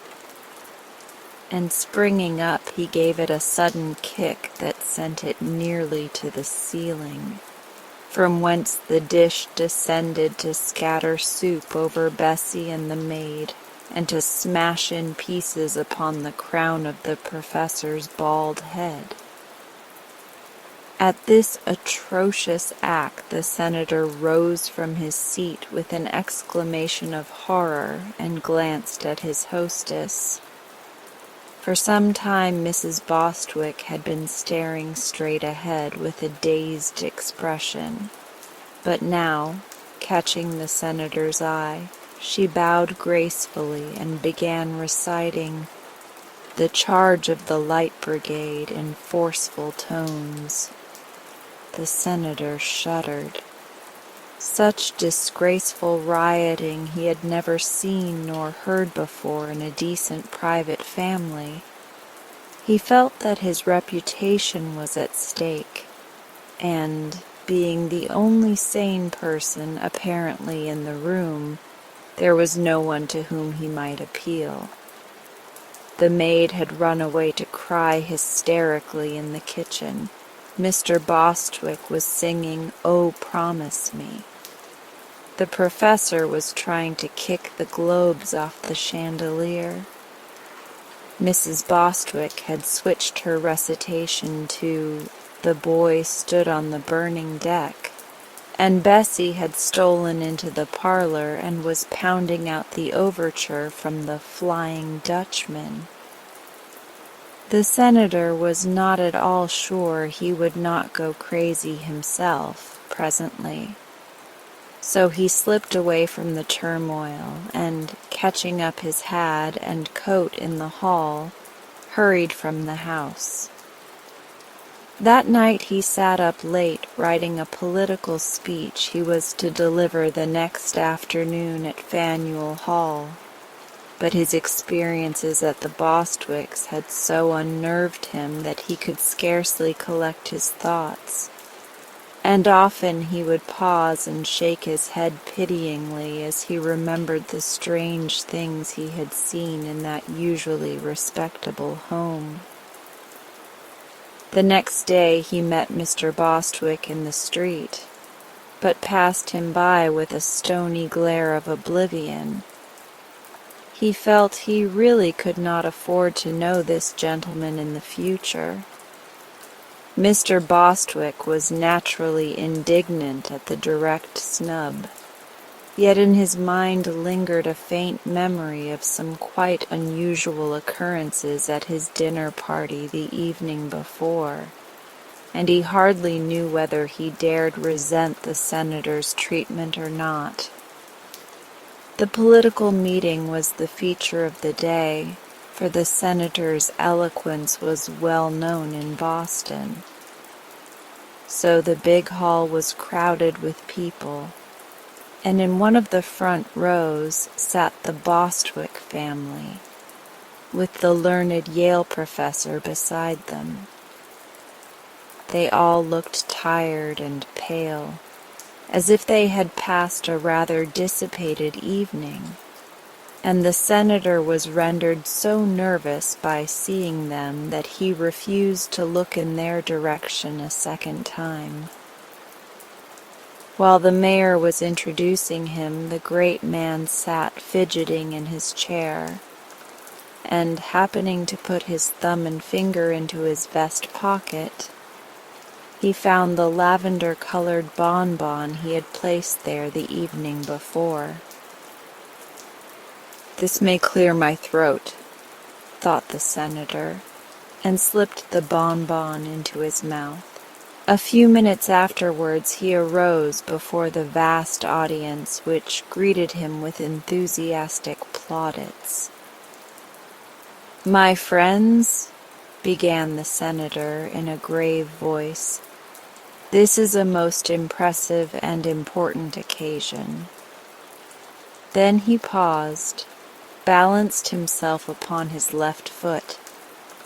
And springing up, he gave it a sudden kick that sent it nearly to the ceiling, from whence the dish descended to scatter soup over Bessie and the maid, and to smash in pieces upon the crown of the professor's bald head. At this atrocious act, the senator rose from his seat with an exclamation of horror and glanced at his hostess. For some time Mrs. Bostwick had been staring straight ahead with a dazed expression, but now, catching the senator's eye, she bowed gracefully and began reciting, the charge of the Light Brigade in forceful tones. The senator shuddered. Such disgraceful rioting he had never seen nor heard before in a decent private family. He felt that his reputation was at stake, and, being the only sane person apparently in the room, there was no one to whom he might appeal. The maid had run away to cry hysterically in the kitchen. Mr. Bostwick was singing "Oh, Promise Me." The professor was trying to kick the globes off the chandelier. Mrs. Bostwick had switched her recitation to "The Boy Stood on the Burning Deck," and Bessie had stolen into the parlor and was pounding out the overture from the Flying Dutchman. The senator was not at all sure he would not go crazy himself presently. So he slipped away from the turmoil and, catching up his hat and coat in the hall, hurried from the house. That night he sat up late writing a political speech he was to deliver the next afternoon at Faneuil Hall. But his experiences at the Bostwicks had so unnerved him that he could scarcely collect his thoughts. And often he would pause and shake his head pityingly as he remembered the strange things he had seen in that usually respectable home. The next day he met Mr. Bostwick in the street, but passed him by with a stony glare of oblivion. He felt he really could not afford to know this gentleman in the future. Mr. Bostwick was naturally indignant at the direct snub, yet in his mind lingered a faint memory of some quite unusual occurrences at his dinner party the evening before, and he hardly knew whether he dared resent the senator's treatment or not. The political meeting was the feature of the day, for the senator's eloquence was well known in Boston. So the big hall was crowded with people, and in one of the front rows sat the Bostwick family, with the learned Yale professor beside them. They all looked tired and pale, as if they had passed a rather dissipated evening, and the senator was rendered so nervous by seeing them that he refused to look in their direction a second time. While the mayor was introducing him, the great man sat fidgeting in his chair, and happening to put his thumb and finger into his vest pocket, he found the lavender-colored bonbon he had placed there the evening before. "This may clear my throat," thought the senator, and slipped the bonbon into his mouth. A few minutes afterwards he arose before the vast audience which greeted him with enthusiastic plaudits. "My friends," began the senator in a grave voice, "this is a most impressive and important occasion." Then he paused, balanced himself upon his left foot,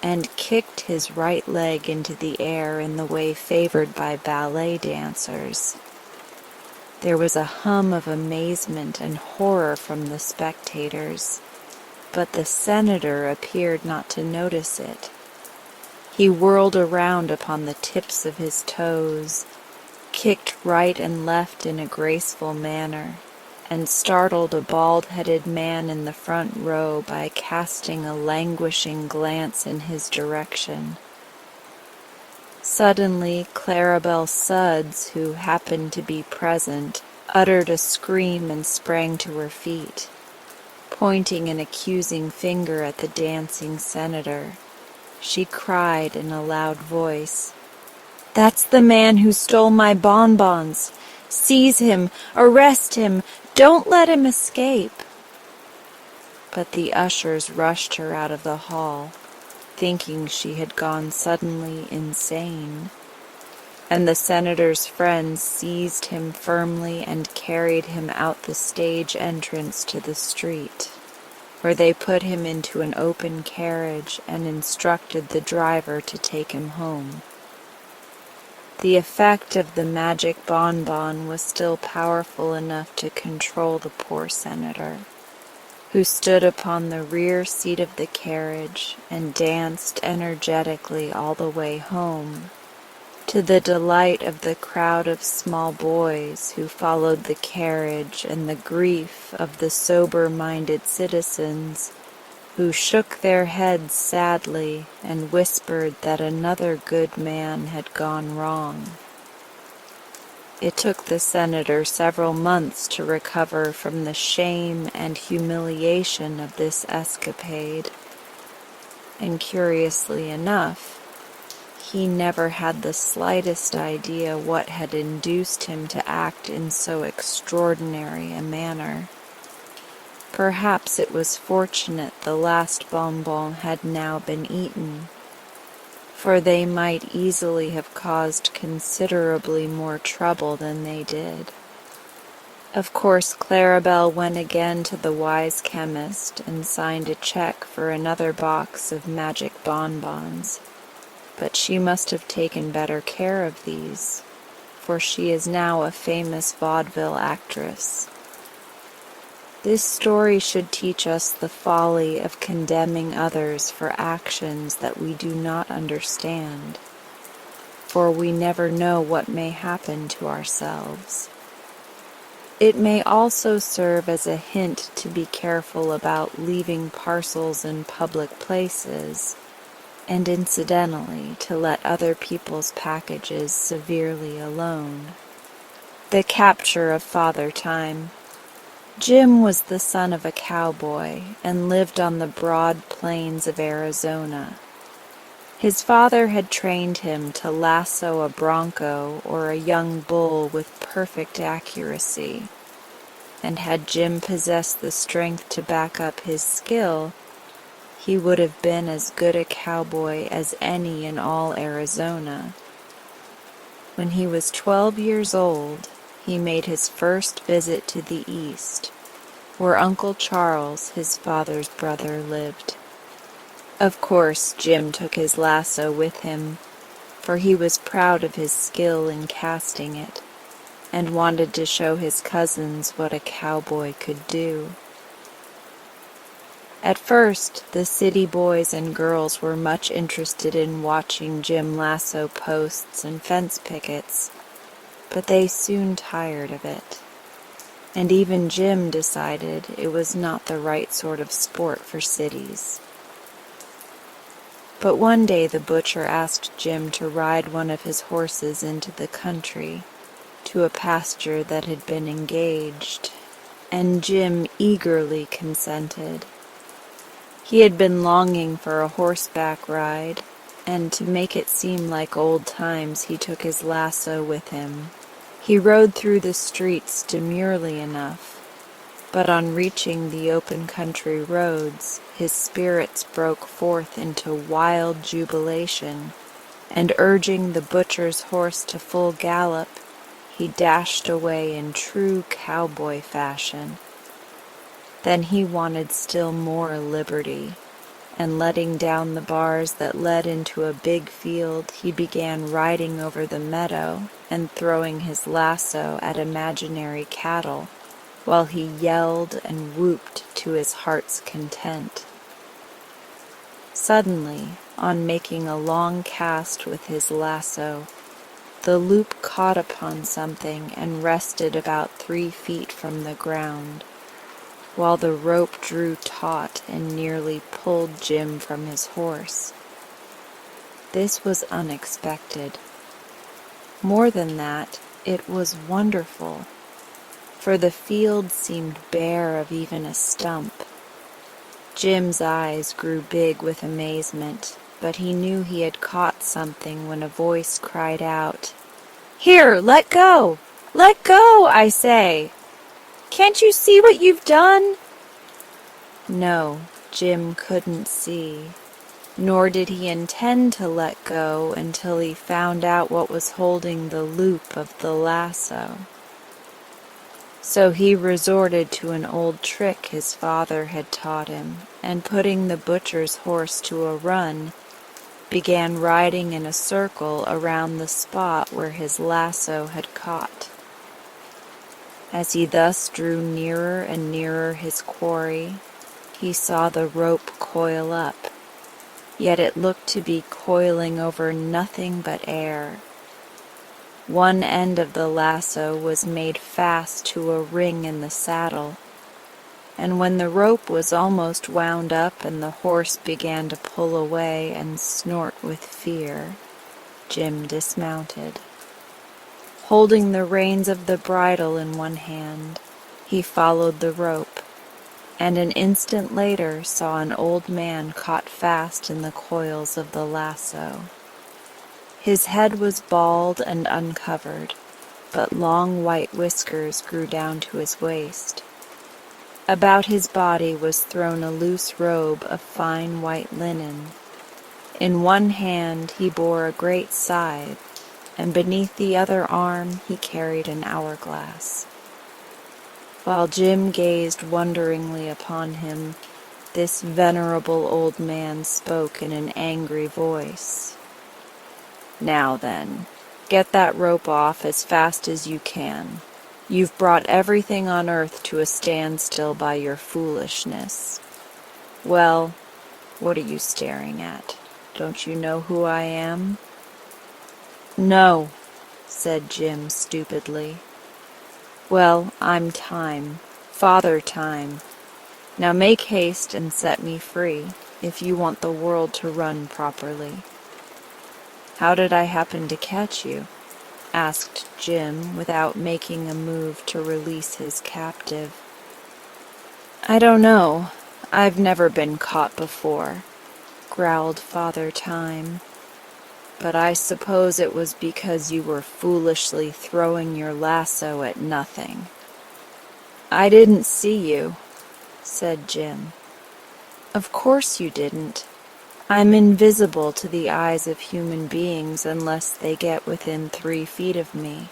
and kicked his right leg into the air in the way favored by ballet dancers. There was a hum of amazement and horror from the spectators, but the senator appeared not to notice it. He whirled around upon the tips of his toes, kicked right and left in a graceful manner, and startled a bald-headed man in the front row by casting a languishing glance in his direction. Suddenly, Claribel Sudds, who happened to be present, uttered a scream and sprang to her feet, pointing an accusing finger at the dancing senator. She cried in a loud voice, "That's the man who stole my bonbons! Seize him! Arrest him! Don't let him escape!" But the ushers rushed her out of the hall, thinking she had gone suddenly insane, and the senator's friends seized him firmly and carried him out the stage entrance to the street, where they put him into an open carriage and instructed the driver to take him home. The effect of the magic bonbon was still powerful enough to control the poor senator, who stood upon the rear seat of the carriage and danced energetically all the way home, to the delight of the crowd of small boys who followed the carriage and the grief of the sober-minded citizens who shook their heads sadly and whispered that another good man had gone wrong. It took the senator several months to recover from the shame and humiliation of this escapade, and curiously enough, he never had the slightest idea what had induced him to act in so extraordinary a manner. Perhaps it was fortunate the last bonbon had now been eaten, for they might easily have caused considerably more trouble than they did. Of course, Clarabelle went again to the wise chemist and signed a check for another box of magic bonbons, but she must have taken better care of these, for she is now a famous vaudeville actress. This story should teach us the folly of condemning others for actions that we do not understand, for we never know what may happen to ourselves. It may also serve as a hint to be careful about leaving parcels in public places, and incidentally to let other people's packages severely alone. The capture of Father Time. Jim was the son of a cowboy and lived on the broad plains of Arizona. His father had trained him to lasso a bronco or a young bull with perfect accuracy, and had Jim possessed the strength to back up his skill, he would have been as good a cowboy as any in all Arizona. When he was 12 years old, he made his first visit to the East, where Uncle Charles, his father's brother, lived. Of course, Jim took his lasso with him, for he was proud of his skill in casting it, and wanted to show his cousins what a cowboy could do. At first, the city boys and girls were much interested in watching Jim lasso posts and fence pickets, but they soon tired of it, and even Jim decided it was not the right sort of sport for cities. But one day the butcher asked Jim to ride one of his horses into the country, to a pasture that had been engaged, and Jim eagerly consented. He had been longing for a horseback ride, and to make it seem like old times he took his lasso with him. He rode through the streets demurely enough, but on reaching the open country roads, his spirits broke forth into wild jubilation, and urging the butcher's horse to full gallop, he dashed away in true cowboy fashion. Then he wanted still more liberty, and letting down the bars that led into a big field, he began riding over the meadow and throwing his lasso at imaginary cattle, while he yelled and whooped to his heart's content. Suddenly, on making a long cast with his lasso, the loop caught upon something and rested about 3 feet from the ground, while the rope drew taut and nearly pulled Jim from his horse. This was unexpected. More than that, it was wonderful, for the field seemed bare of even a stump. Jim's eyes grew big with amazement, but he knew he had caught something when a voice cried out, "Here, let go! Let go, I say! Can't you see what you've done?" No, Jim couldn't see, nor did he intend to let go until he found out what was holding the loop of the lasso. So he resorted to an old trick his father had taught him, and putting the butcher's horse to a run, began riding in a circle around the spot where his lasso had caught. As he thus drew nearer and nearer his quarry, he saw the rope coil up, yet it looked to be coiling over nothing but air. One end of the lasso was made fast to a ring in the saddle, and when the rope was almost wound up and the horse began to pull away and snort with fear, Jim dismounted. Holding the reins of the bridle in one hand, he followed the rope, and an instant later saw an old man caught fast in the coils of the lasso. His head was bald and uncovered, but long white whiskers grew down to his waist. About his body was thrown a loose robe of fine white linen. In one hand he bore a great scythe, and beneath the other arm he carried an hourglass. While Jim gazed wonderingly upon him, this venerable old man spoke in an angry voice. "Now then, get that rope off as fast as you can. You've brought everything on earth to a standstill by your foolishness. Well, what are you staring at? Don't you know who I am?" "No," said Jim stupidly. "Well, I'm Time, Father Time. Now make haste and set me free, if you want the world to run properly." "How did I happen to catch you?" asked Jim, without making a move to release his captive. "I don't know. I've never been caught before," growled Father Time. "But I suppose it was because you were foolishly throwing your lasso at nothing." "I didn't see you," said Jim. "Of course you didn't. I'm invisible to the eyes of human beings unless they get within 3 feet of me,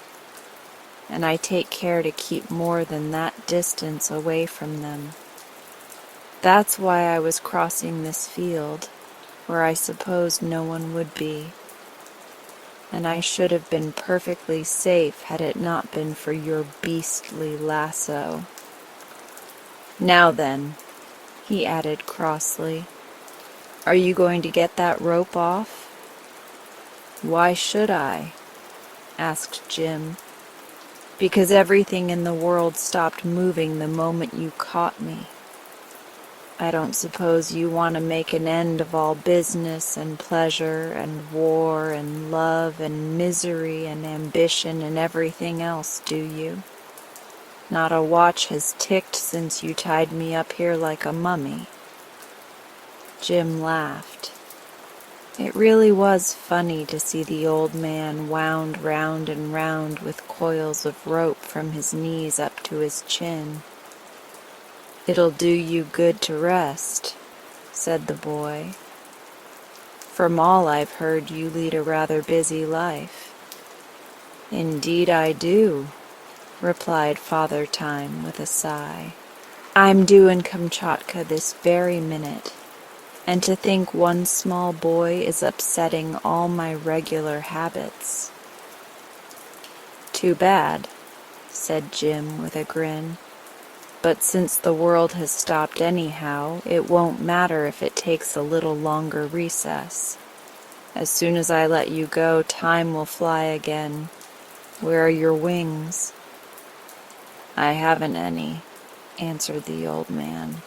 and I take care to keep more than that distance away from them. That's why I was crossing this field, where I supposed no one would be, and I should have been perfectly safe had it not been for your beastly lasso. Now then," he added crossly, "are you going to get that rope off?" "Why should I?" asked Jim. "Because everything in the world stopped moving the moment you caught me. I don't suppose you want to make an end of all business and pleasure and war and love and misery and ambition and everything else, do you? Not a watch has ticked since you tied me up here like a mummy." Jim laughed. It really was funny to see the old man wound round and round with coils of rope from his knees up to his chin. "It'll do you good to rest," said the boy. "From all I've heard, you lead a rather busy life." "Indeed I do," replied Father Time with a sigh. "I'm due in Kamchatka this very minute, and to think one small boy is upsetting all my regular habits." "Too bad," said Jim with a grin. "But since the world has stopped anyhow, it won't matter if it takes a little longer recess. As soon as I let you go, time will fly again. Where are your wings?" "I haven't any," answered the old man.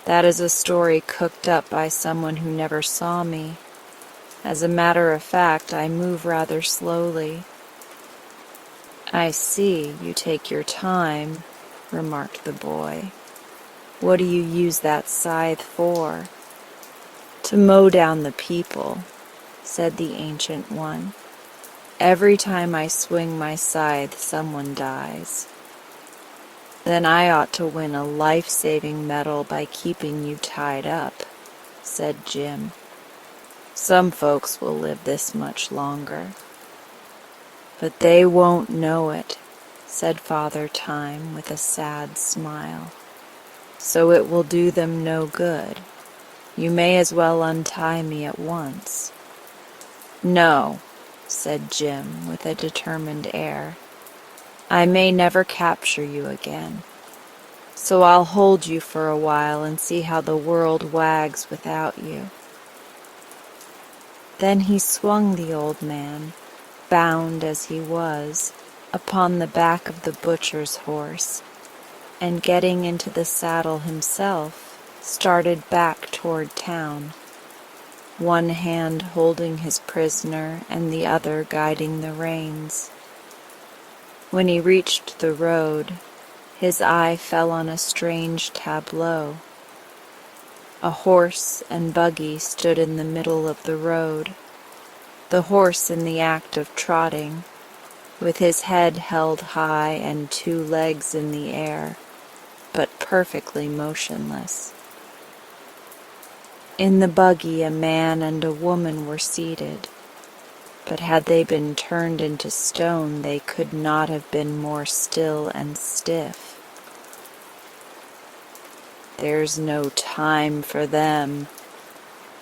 "That is a story cooked up by someone who never saw me. As a matter of fact, I move rather slowly." "I see you take your time," remarked the boy. "What do you use that scythe for?" "To mow down the people," said the ancient one. "Every time I swing my scythe, someone dies. Then I ought to win a life-saving medal by keeping you tied up," said Jim. "Some folks will live this much longer." "But they won't know it," said Father Time with a sad smile. "So it will do them no good. You may as well untie me at once." "No," said Jim with a determined air. "I may never capture you again. So I'll hold you for a while and see how the world wags without you." Then he swung the old man, bound as he was, upon the back of the butcher's horse, and getting into the saddle himself, started back toward town, one hand holding his prisoner and the other guiding the reins. When he reached the road, his eye fell on a strange tableau. A horse and buggy stood in the middle of the road, the horse in the act of trotting, with his head held high and two legs in the air, but perfectly motionless. In the buggy a man and a woman were seated, but had they been turned into stone they could not have been more still and stiff. "There's no time for them,"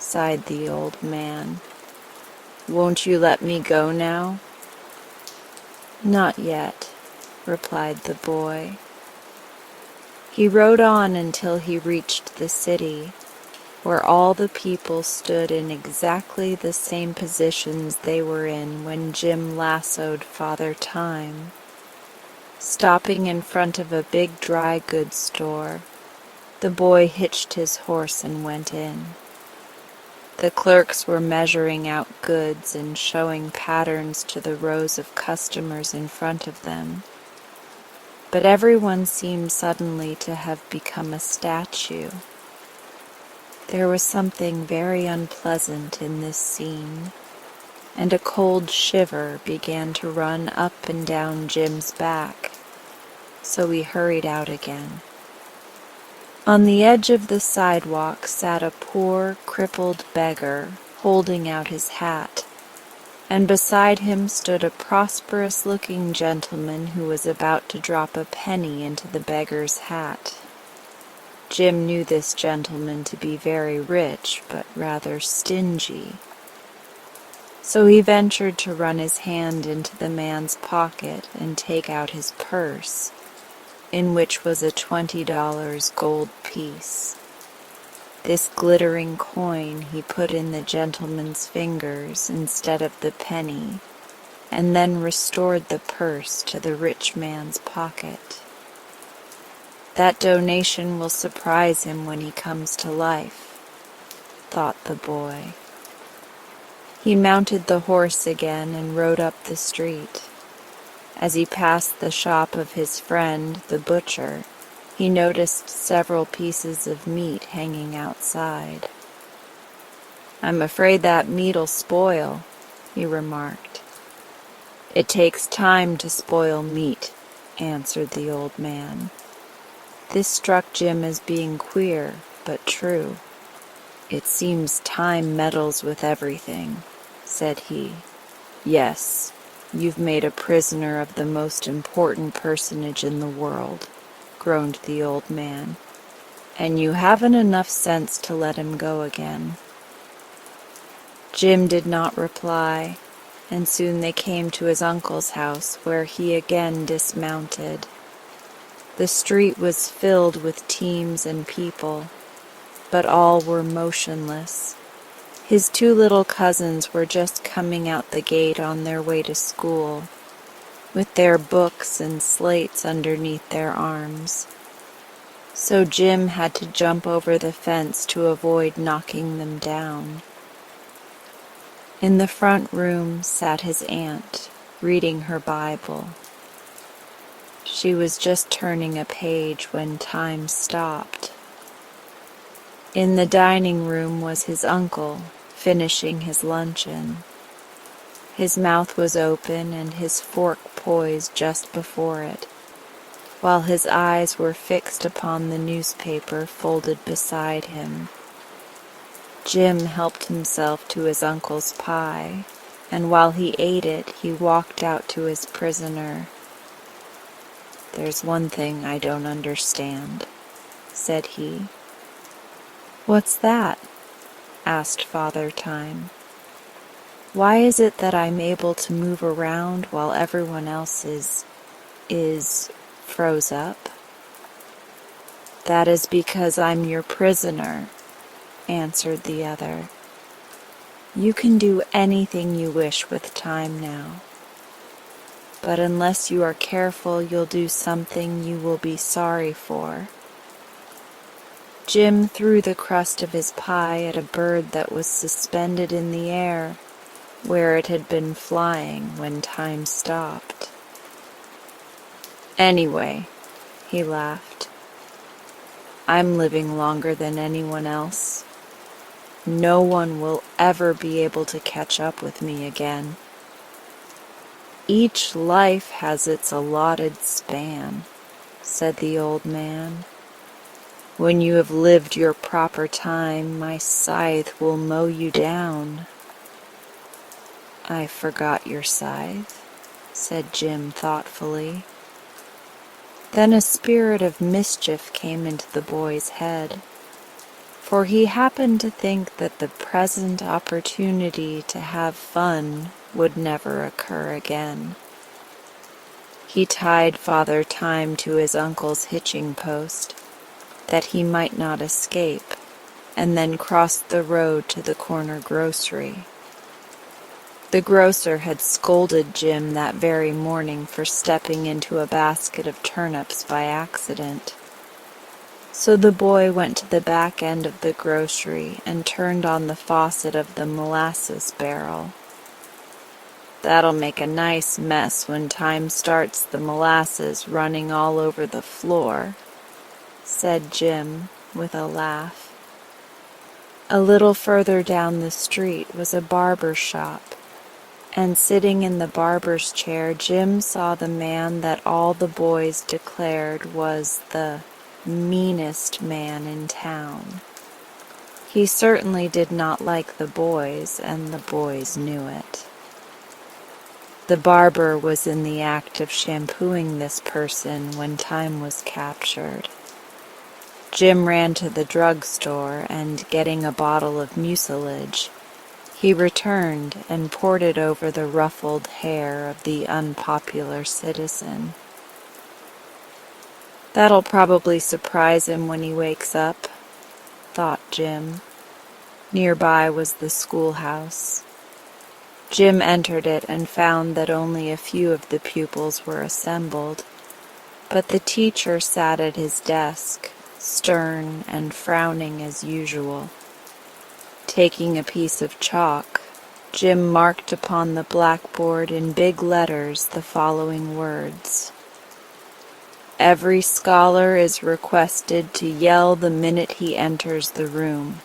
sighed the old man. "Won't you let me go now?" "Not yet," replied the boy. He rode on until he reached the city, where all the people stood in exactly the same positions they were in when Jim lassoed Father Time. Stopping in front of a big dry goods store, the boy hitched his horse and went in. The clerks were measuring out goods and showing patterns to the rows of customers in front of them. But everyone seemed suddenly to have become a statue. There was something very unpleasant in this scene, and a cold shiver began to run up and down Jim's back, so he hurried out again. On the edge of the sidewalk sat a poor, crippled beggar, holding out his hat, and beside him stood a prosperous-looking gentleman who was about to drop a penny into the beggar's hat. Jim knew this gentleman to be very rich, but rather stingy. So he ventured to run his hand into the man's pocket and take out his purse, in which was a $20 gold piece. This glittering coin he put in the gentleman's fingers instead of the penny, and then restored the purse to the rich man's pocket. "That donation will surprise him when he comes to life," thought the boy. He mounted the horse again and rode up the street. As he passed the shop of his friend, the butcher, he noticed several pieces of meat hanging outside. "I'm afraid that meat'll spoil," he remarked. "It takes time to spoil meat," answered the old man. This struck Jim as being queer, but true. "It seems time meddles with everything," said he. "Yes, you've made a prisoner of the most important personage in the world," groaned the old man, "and you haven't enough sense to let him go again." Jim did not reply, and soon they came to his uncle's house, where he again dismounted. The street was filled with teams and people, but all were motionless. His two little cousins were just coming out the gate on their way to school, with their books and slates underneath their arms. So Jim had to jump over the fence to avoid knocking them down. In the front room sat his aunt, reading her Bible. She was just turning a page when time stopped. In the dining room was his uncle, finishing his luncheon. His mouth was open and his fork poised just before it, while his eyes were fixed upon the newspaper folded beside him. Jim helped himself to his uncle's pie, and while he ate it, he walked out to his prisoner. "There's one thing I don't understand," said he. "What's that?" asked Father Time. "Why is it that I'm able to move around while everyone else is froze up?" "That is because I'm your prisoner," answered the other. "You can do anything you wish with time now. But unless you are careful, you'll do something you will be sorry for." Jim threw the crust of his pie at a bird that was suspended in the air, where it had been flying when time stopped. "Anyway," he laughed, "I'm living longer than anyone else. No one will ever be able to catch up with me again. Each life has its allotted span," said the old man. "When you have lived your proper time, my scythe will mow you down." "I forgot your scythe," said Jim thoughtfully. Then a spirit of mischief came into the boy's head, for he happened to think that the present opportunity to have fun would never occur again. He tied Father Time to his uncle's hitching post, that he might not escape, and then crossed the road to the corner grocery. The grocer had scolded Jim that very morning for stepping into a basket of turnips by accident. So the boy went to the back end of the grocery and turned on the faucet of the molasses barrel. "That'll make a nice mess when time starts the molasses running all over the floor," said Jim with a laugh. A little further down the street was a barber shop, and sitting in the barber's chair, Jim saw the man that all the boys declared was the meanest man in town. He certainly did not like the boys, and the boys knew it. The barber was in the act of shampooing this person when time was captured. Jim ran to the drugstore, and getting a bottle of mucilage, he returned and poured it over the ruffled hair of the unpopular citizen. "That'll probably surprise him when he wakes up," thought Jim. Nearby was the schoolhouse. Jim entered it and found that only a few of the pupils were assembled, but the teacher sat at his desk, stern and frowning as usual. Taking a piece of chalk, Jim marked upon the blackboard in big letters the following words: "Every scholar is requested to yell the minute he enters the room.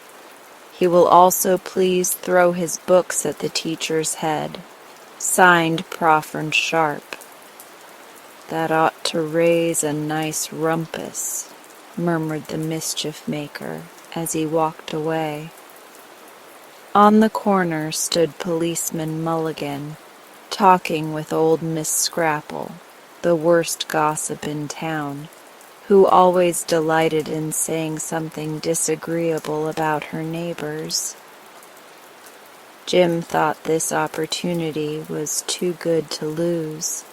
He will also please throw his books at the teacher's head. Signed, Prof. Sharp." "That ought to raise a nice rumpus," murmured the mischief maker as he walked away. On the corner stood Policeman Mulligan, talking with old Miss Scrapple, the worst gossip in town, who always delighted in saying something disagreeable about her neighbors. Jim thought this opportunity was too good to lose.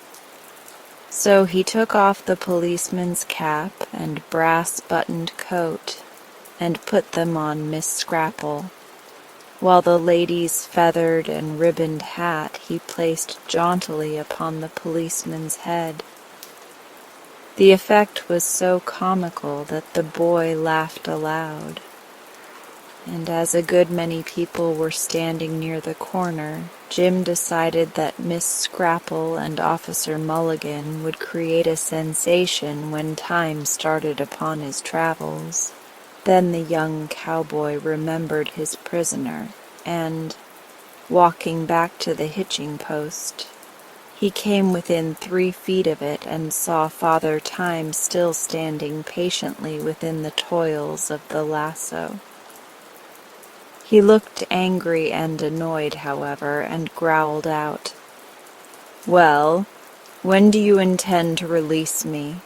So he took off the policeman's cap and brass-buttoned coat and put them on Miss Scrapple, while the lady's feathered and ribboned hat he placed jauntily upon the policeman's head. The effect was so comical that the boy laughed aloud, and as a good many people were standing near the corner, Jim decided that Miss Scrapple and Officer Mulligan would create a sensation when time started upon his travels. Then the young cowboy remembered his prisoner, and, walking back to the hitching post, he came within 3 feet of it and saw Father Time still standing patiently within the toils of the lasso. He looked angry and annoyed, however, and growled out, "Well, when do you intend to release me?"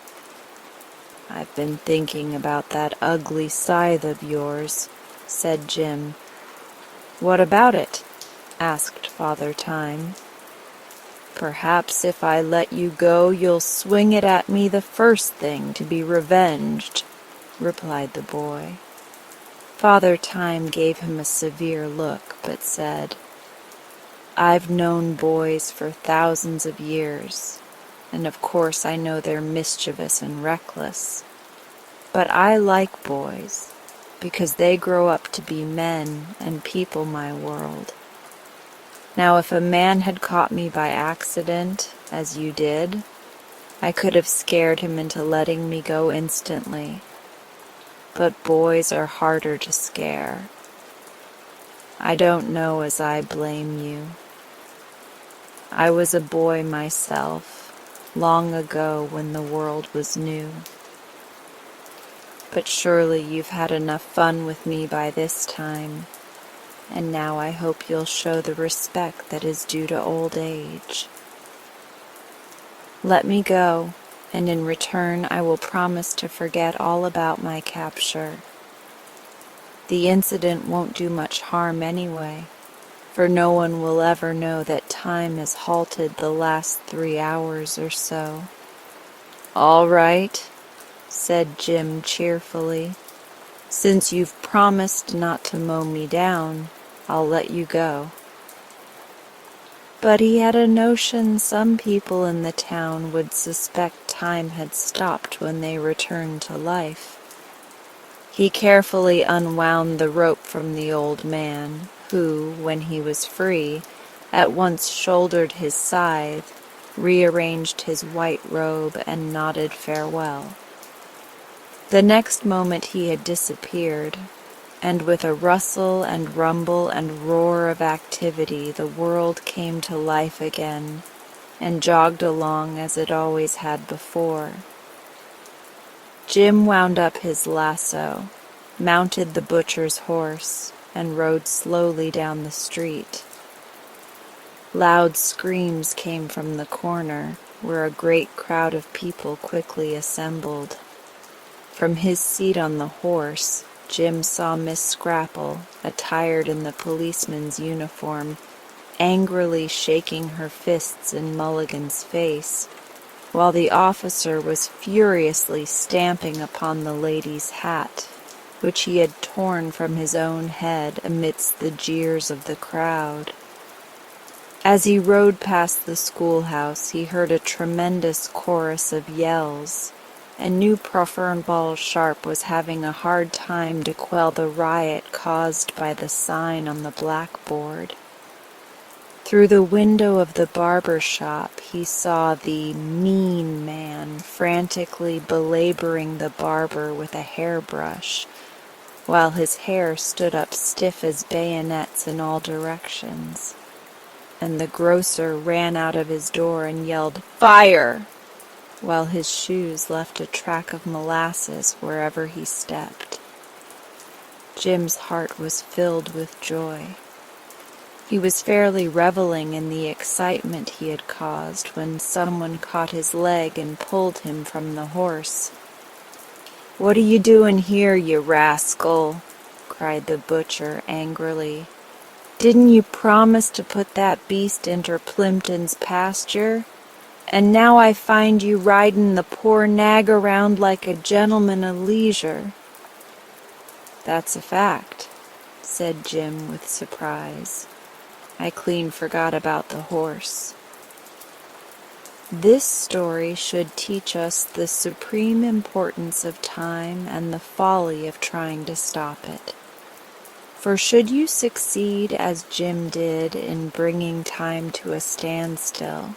"I've been thinking about that ugly scythe of yours," said Jim. "What about it?" asked Father Time. "Perhaps if I let you go you'll swing it at me the first thing to be revenged," replied the boy. Father Time gave him a severe look, but said, "I've known boys for thousands of years, and of course I know they're mischievous and reckless. But I like boys, because they grow up to be men and people my world. Now if a man had caught me by accident, as you did, I could have scared him into letting me go instantly. But boys are harder to scare. I don't know as I blame you. I was a boy myself, long ago when the world was new. But surely you've had enough fun with me by this time, and now I hope you'll show the respect that is due to old age. Let me go, and in return I will promise to forget all about my capture. The incident won't do much harm anyway, for no one will ever know that time has halted the last 3 hours or so." "All right," said Jim cheerfully. "Since you've promised not to mow me down, I'll let you go." But he had a notion some people in the town would suspect time had stopped when they returned to life. He carefully unwound the rope from the old man, who, when he was free, at once shouldered his scythe, rearranged his white robe, and nodded farewell. The next moment he had disappeared, and with a rustle and rumble and roar of activity the world came to life again, and jogged along as it always had before. Jim wound up his lasso, mounted the butcher's horse, and rode slowly down the street. Loud screams came from the corner, where a great crowd of people quickly assembled. From his seat on the horse, Jim saw Miss Scrapple, attired in the policeman's uniform, angrily shaking her fists in Mulligan's face, while the officer was furiously stamping upon the lady's hat, which he had torn from his own head amidst the jeers of the crowd. As he rode past the schoolhouse, he heard a tremendous chorus of yells, and knew Profernball Sharp was having a hard time to quell the riot caused by the sign on the blackboard. Through the window of the barber shop he saw the mean man frantically belaboring the barber with a hairbrush, while his hair stood up stiff as bayonets in all directions, and the grocer ran out of his door and yelled, "Fire!" while his shoes left a track of molasses wherever he stepped. Jim's heart was filled with joy. He was fairly reveling in the excitement he had caused when someone caught his leg and pulled him from the horse. "What are you doing here, you rascal?" cried the butcher angrily. "Didn't you promise to put that beast inter Plimpton's pasture? And now I find you riding the poor nag around like a gentleman of leisure." "That's a fact," said Jim with surprise. "I clean forgot about the horse." This story should teach us the supreme importance of time and the folly of trying to stop it. For should you succeed as Jim did in bringing time to a standstill,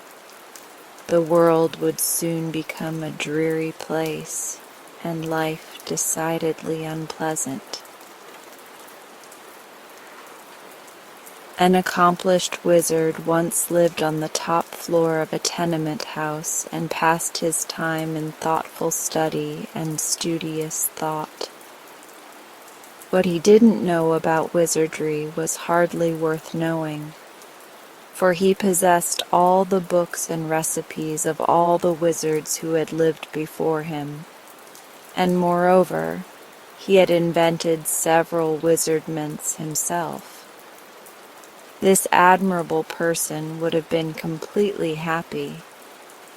the world would soon become a dreary place and life decidedly unpleasant. An accomplished wizard once lived on the top floor of a tenement house and passed his time in thoughtful study and studious thought. What he didn't know about wizardry was hardly worth knowing, for he possessed all the books and recipes of all the wizards who had lived before him, and moreover, he had invented several wizard mints himself. This admirable person would have been completely happy,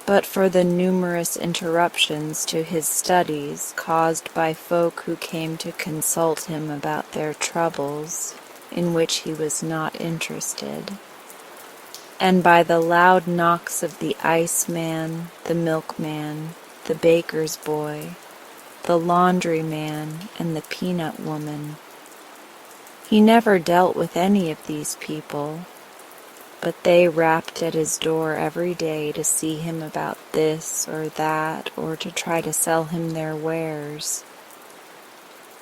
but for the numerous interruptions to his studies caused by folk who came to consult him about their troubles, in which he was not interested, and by the loud knocks of the iceman, the milkman, the baker's boy, the laundryman, and the peanut woman. He never dealt with any of these people, but they rapped at his door every day to see him about this or that, or to try to sell him their wares.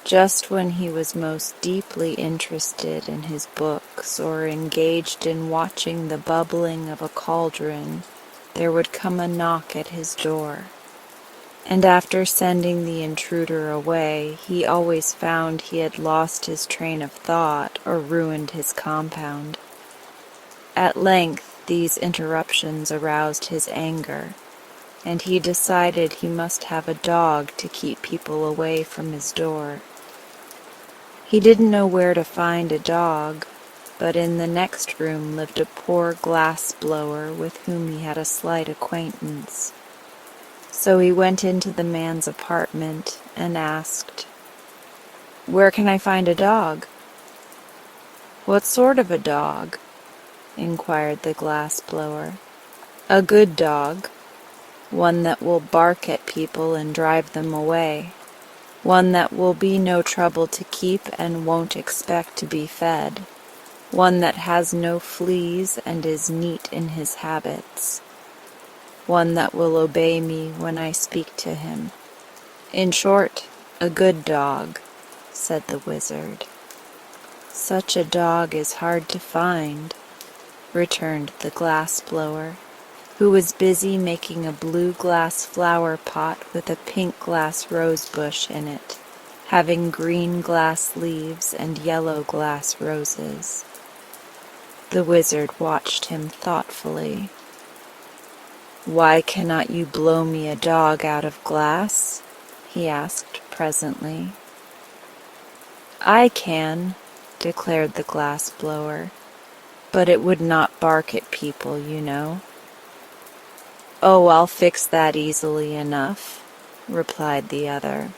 Just when he was most deeply interested in his books or engaged in watching the bubbling of a cauldron, there would come a knock at his door. And after sending the intruder away, he always found he had lost his train of thought or ruined his compound. At length, these interruptions aroused his anger, and he decided he must have a dog to keep people away from his door. He didn't know where to find a dog, but in the next room lived a poor glass blower with whom he had a slight acquaintance. So he went into the man's apartment and asked, "Where can I find a dog?" "What sort of a dog?" inquired the glass blower. "A good dog, one that will bark at people and drive them away, one that will be no trouble to keep and won't expect to be fed, one that has no fleas and is neat in his habits, one that will obey me when I speak to him. In short, a good dog," said the wizard. "Such a dog is hard to find," returned the glass blower, who was busy making a blue glass flower pot with a pink glass rose bush in it, having green glass leaves and yellow glass roses. The wizard watched him thoughtfully. "Why cannot you blow me a dog out of glass?" he asked presently. "I can," declared the glass blower, "but it would not bark at people, you know." "Oh, I'll fix that easily enough," replied the other.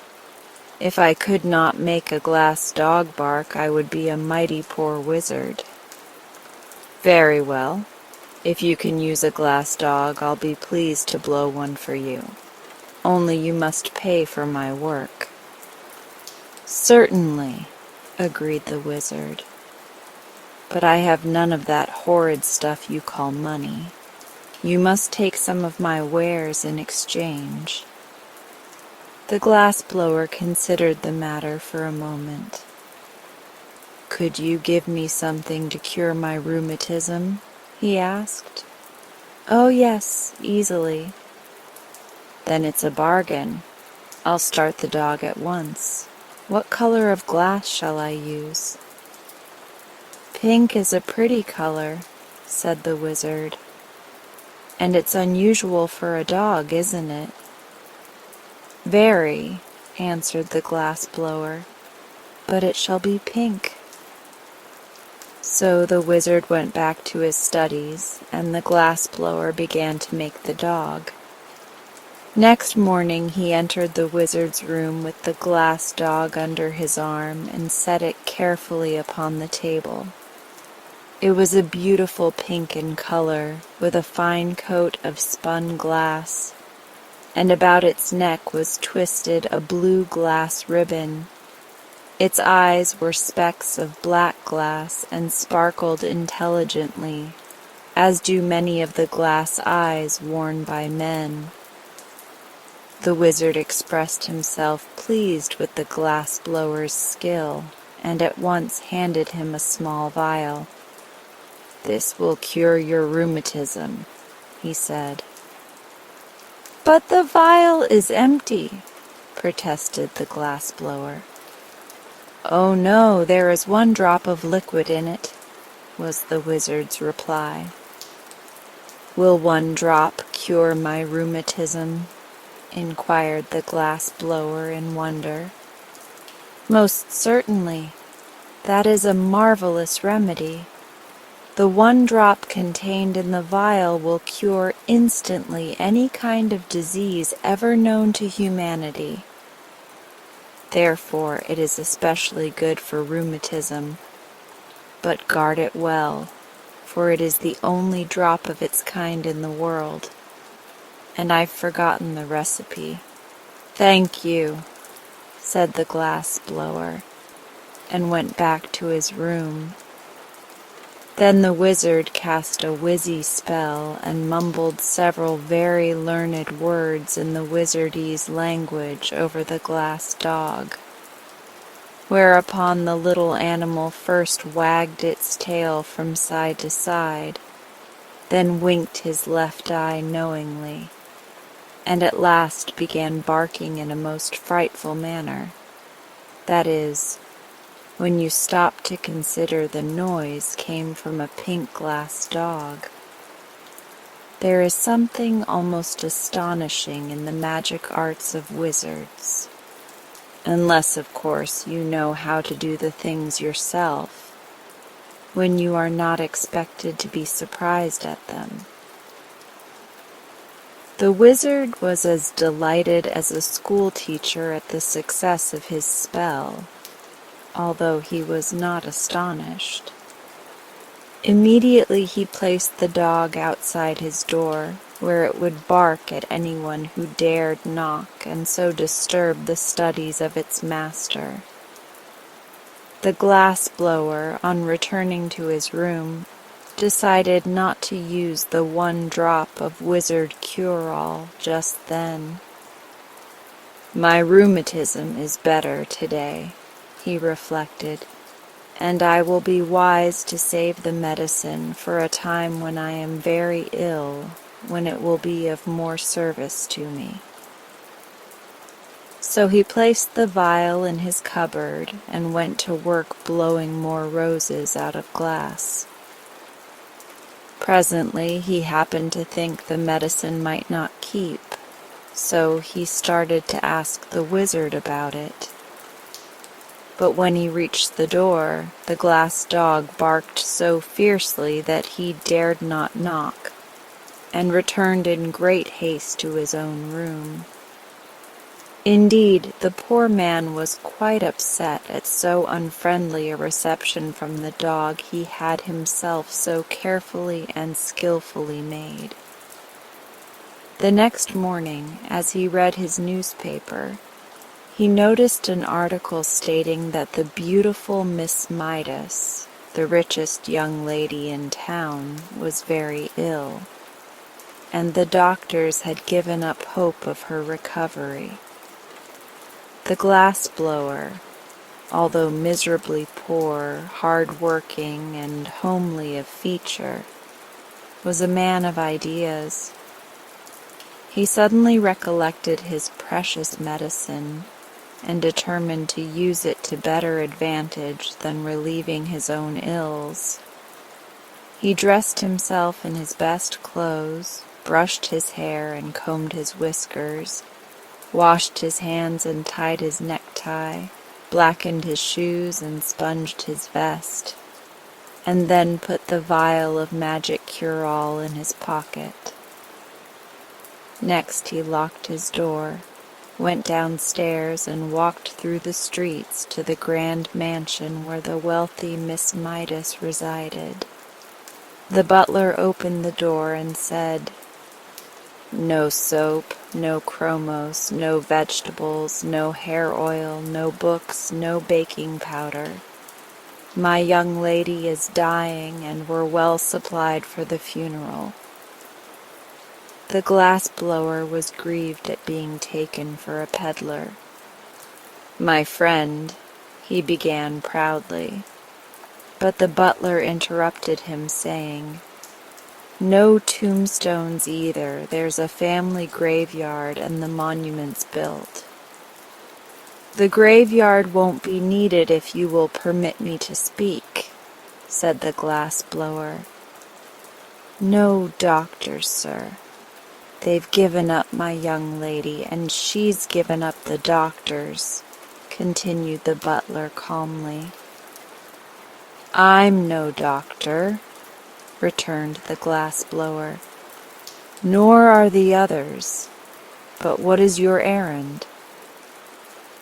"If I could not make a glass dog bark, I would be a mighty poor wizard." "Very well. If you can use a glass dog, I'll be pleased to blow one for you. Only you must pay for my work." "Certainly," agreed the wizard. "But I have none of that horrid stuff you call money. You must take some of my wares in exchange." The glass blower considered the matter for a moment. "Could you give me something to cure my rheumatism?" he asked. "Oh yes, easily." "Then it's a bargain. I'll start the dog at once. What color of glass shall I use?" "Pink is a pretty color," said the wizard. "And it's unusual for a dog, isn't it?" "Very," answered the glass blower, "but it shall be pink." So the wizard went back to his studies, and the glass blower began to make the dog. Next morning he entered the wizard's room with the glass dog under his arm and set it carefully upon the table. It was a beautiful pink in color, with a fine coat of spun glass, and about its neck was twisted a blue glass ribbon. Its eyes were specks of black glass and sparkled intelligently, as do many of the glass eyes worn by men. The wizard expressed himself pleased with the glass blower's skill, and at once handed him a small vial. "This will cure your rheumatism," he said. "But the vial is empty," protested the glass blower. "Oh no, there is one drop of liquid in it," was the wizard's reply. "Will one drop cure my rheumatism?" inquired the glass blower in wonder. "Most certainly. That is a marvelous remedy. The one drop contained in the vial will cure instantly any kind of disease ever known to humanity. Therefore, it is especially good for rheumatism. But guard it well, for it is the only drop of its kind in the world, and I've forgotten the recipe." "Thank you," said the glass blower, and went back to his room. Then the wizard cast a wizzy spell and mumbled several very learned words in the wizardese language over the glass dog, whereupon the little animal first wagged its tail from side to side, then winked his left eye knowingly, and at last began barking in a most frightful manner. That is, when you stop to consider the noise came from a pink glass dog. There is something almost astonishing in the magic arts of wizards, unless, of course, you know how to do the things yourself, when you are not expected to be surprised at them. The wizard was as delighted as a schoolteacher at the success of his spell, although he was not astonished. Immediately he placed the dog outside his door, where it would bark at anyone who dared knock and so disturb the studies of its master. The glass blower, on returning to his room, decided not to use the one drop of wizard cure-all just then. "My rheumatism is better today," he reflected, "and I will be wise to save the medicine for a time when I am very ill, when it will be of more service to me." So he placed the vial in his cupboard and went to work blowing more roses out of glass. Presently he happened to think the medicine might not keep, so he started to ask the wizard about it. But when he reached the door, the glass dog barked so fiercely that he dared not knock, and returned in great haste to his own room. Indeed, the poor man was quite upset at so unfriendly a reception from the dog he had himself so carefully and skillfully made. The next morning, as he read his newspaper, he noticed an article stating that the beautiful Miss Midas, the richest young lady in town, was very ill, and the doctors had given up hope of her recovery. The glass blower, although miserably poor, hard-working, and homely of feature, was a man of ideas. He suddenly recollected his precious medicine, and determined to use it to better advantage than relieving his own ills. He dressed himself in his best clothes, brushed his hair and combed his whiskers, washed his hands and tied his necktie, blackened his shoes and sponged his vest, and then put the vial of magic cure-all in his pocket. Next he locked his door, went downstairs and walked through the streets to the grand mansion where the wealthy Miss Midas resided. The butler opened the door and said, "No soap, no chromos, no vegetables, no hair oil, no books, no baking powder. My young lady is dying, and we're well supplied for the funeral." The glass blower was grieved at being taken for a peddler. "My friend," he began proudly, but the butler interrupted him, saying, "No tombstones either, there's a family graveyard and the monument's built." "The graveyard won't be needed if you will permit me to speak," said the glass blower. "No doctors, sir. They've given up my young lady, and she's given up the doctors," continued the butler calmly. "I'm no doctor," returned the glass blower, "nor are the others. But what is your errand?"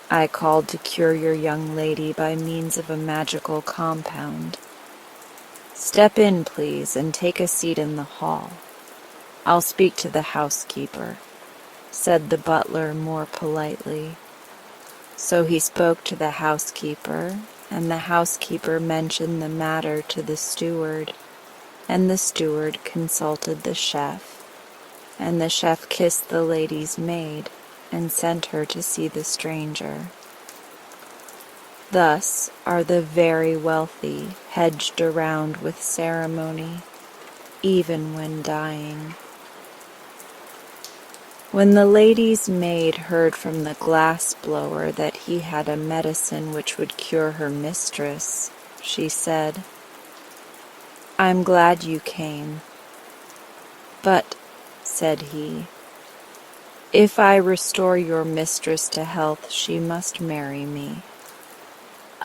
"I called to cure your young lady by means of a magical compound." "Step in, please, and take a seat in the hall. I'll speak to the housekeeper," said the butler more politely. So he spoke to the housekeeper, and the housekeeper mentioned the matter to the steward, and the steward consulted the chef, and the chef kissed the lady's maid and sent her to see the stranger. Thus are the very wealthy hedged around with ceremony, even when dying. When the lady's maid heard from the glass blower that he had a medicine which would cure her mistress, she said, "I'm glad you came. But," said he, "if I restore your mistress to health, she must marry me."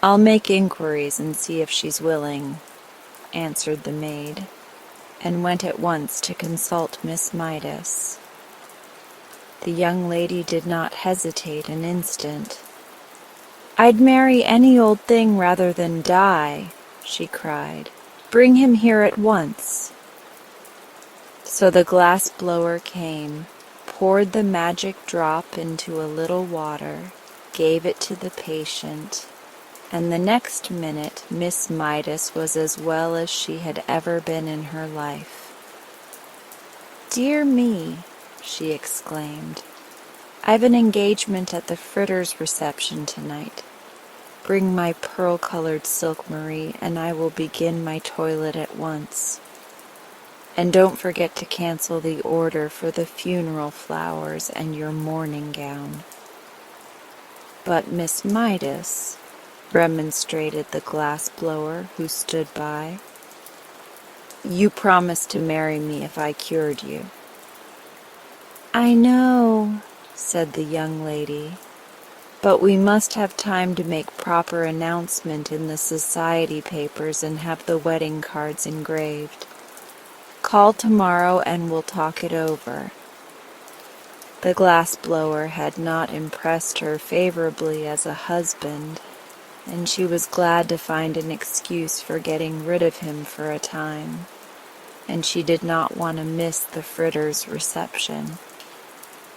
"I'll make inquiries and see if she's willing," answered the maid, and went at once to consult Miss Midas. The young lady did not hesitate an instant. "I'd marry any old thing rather than die," she cried. "Bring him here at once." So the glass blower came, poured the magic drop into a little water, gave it to the patient, and the next minute Miss Midas was as well as she had ever been in her life. "Dear me," she exclaimed, "I've an engagement at the Fritters' reception tonight. Bring my pearl-colored silk, Marie, and I will begin my toilet at once. And don't forget to cancel the order for the funeral flowers and your mourning gown." "But Miss Midas," remonstrated the glass blower, who stood by, "you promised to marry me if I cured you." "I know," said the young lady, "but we must have time to make proper announcement in the society papers and have the wedding cards engraved. Call tomorrow and we'll talk it over." The glass blower had not impressed her favorably as a husband, and she was glad to find an excuse for getting rid of him for a time, and she did not want to miss the Fritters' reception.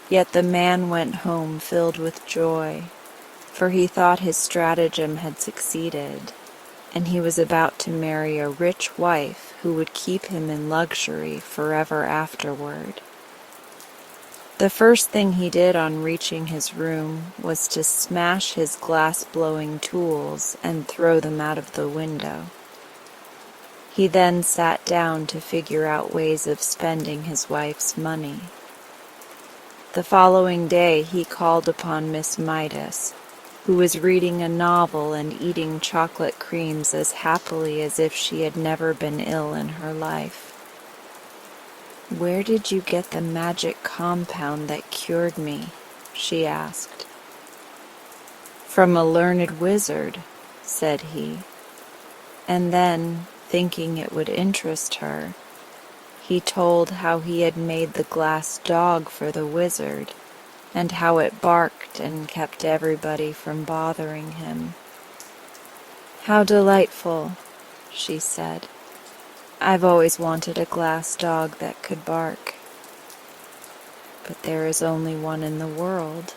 Yet the man went home filled with joy, for he thought his stratagem had succeeded, and he was about to marry a rich wife who would keep him in luxury forever afterward. The first thing he did on reaching his room was to smash his glass-blowing tools and throw them out of the window. He then sat down to figure out ways of spending his wife's money. The following day he called upon Miss Midas, who was reading a novel and eating chocolate creams as happily as if she had never been ill in her life. "Where did you get the magic compound that cured me?" she asked. "From a learned wizard," said he. And then, thinking it would interest her, he told how he had made the glass dog for the wizard, and how it barked and kept everybody from bothering him. "How delightful," she said. "I've always wanted a glass dog that could bark." "But there is only one in the world,"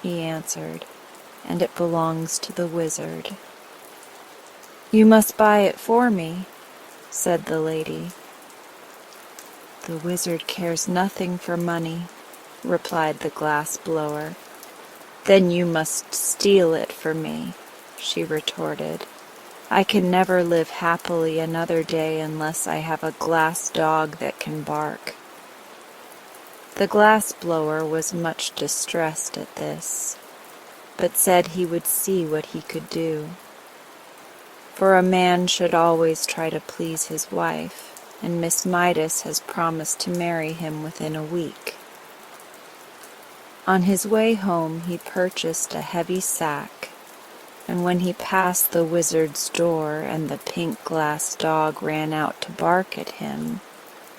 he answered, "and it belongs to the wizard." "You must buy it for me," said the lady. "The wizard cares nothing for money," replied the glass blower. "Then you must steal it for me," she retorted. "I can never live happily another day unless I have a glass dog that can bark." The glass blower was much distressed at this, but said he would see what he could do. For a man should always try to please his wife, and Miss Midas has promised to marry him within a week. On his way home he purchased a heavy sack, and when he passed the wizard's door and the pink glass dog ran out to bark at him,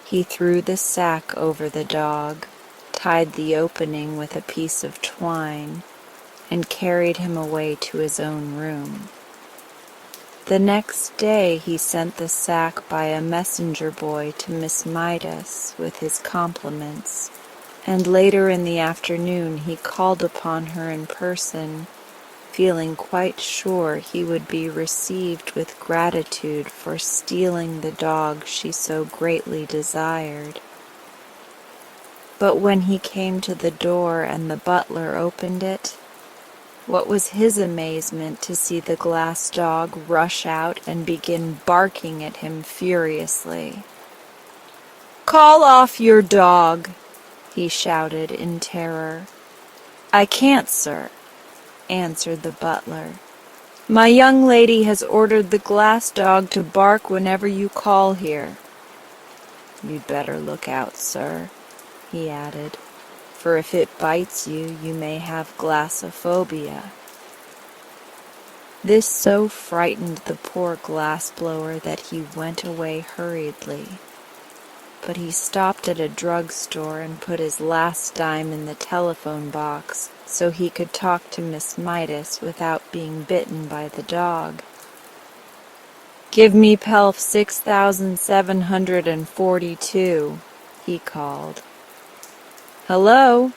he threw the sack over the dog, tied the opening with a piece of twine, and carried him away to his own room. The next day he sent the sack by a messenger boy to Miss Midas with his compliments, and later in the afternoon he called upon her in person, feeling quite sure he would be received with gratitude for stealing the dog she so greatly desired. But when he came to the door and the butler opened it, what was his amazement to see the glass dog rush out and begin barking at him furiously. "Call off your dog!" he shouted in terror. "I can't, sir," answered the butler. "My young lady has ordered the glass dog to bark whenever you call here." "You'd better look out, sir," he added, "for if it bites you, you may have glassophobia." This so frightened the poor glass-blower that he went away hurriedly. But he stopped at a drugstore and put his last dime in the telephone box so he could talk to Miss Midas without being bitten by the dog. "Give me Pelf 6742, he called. "Hello?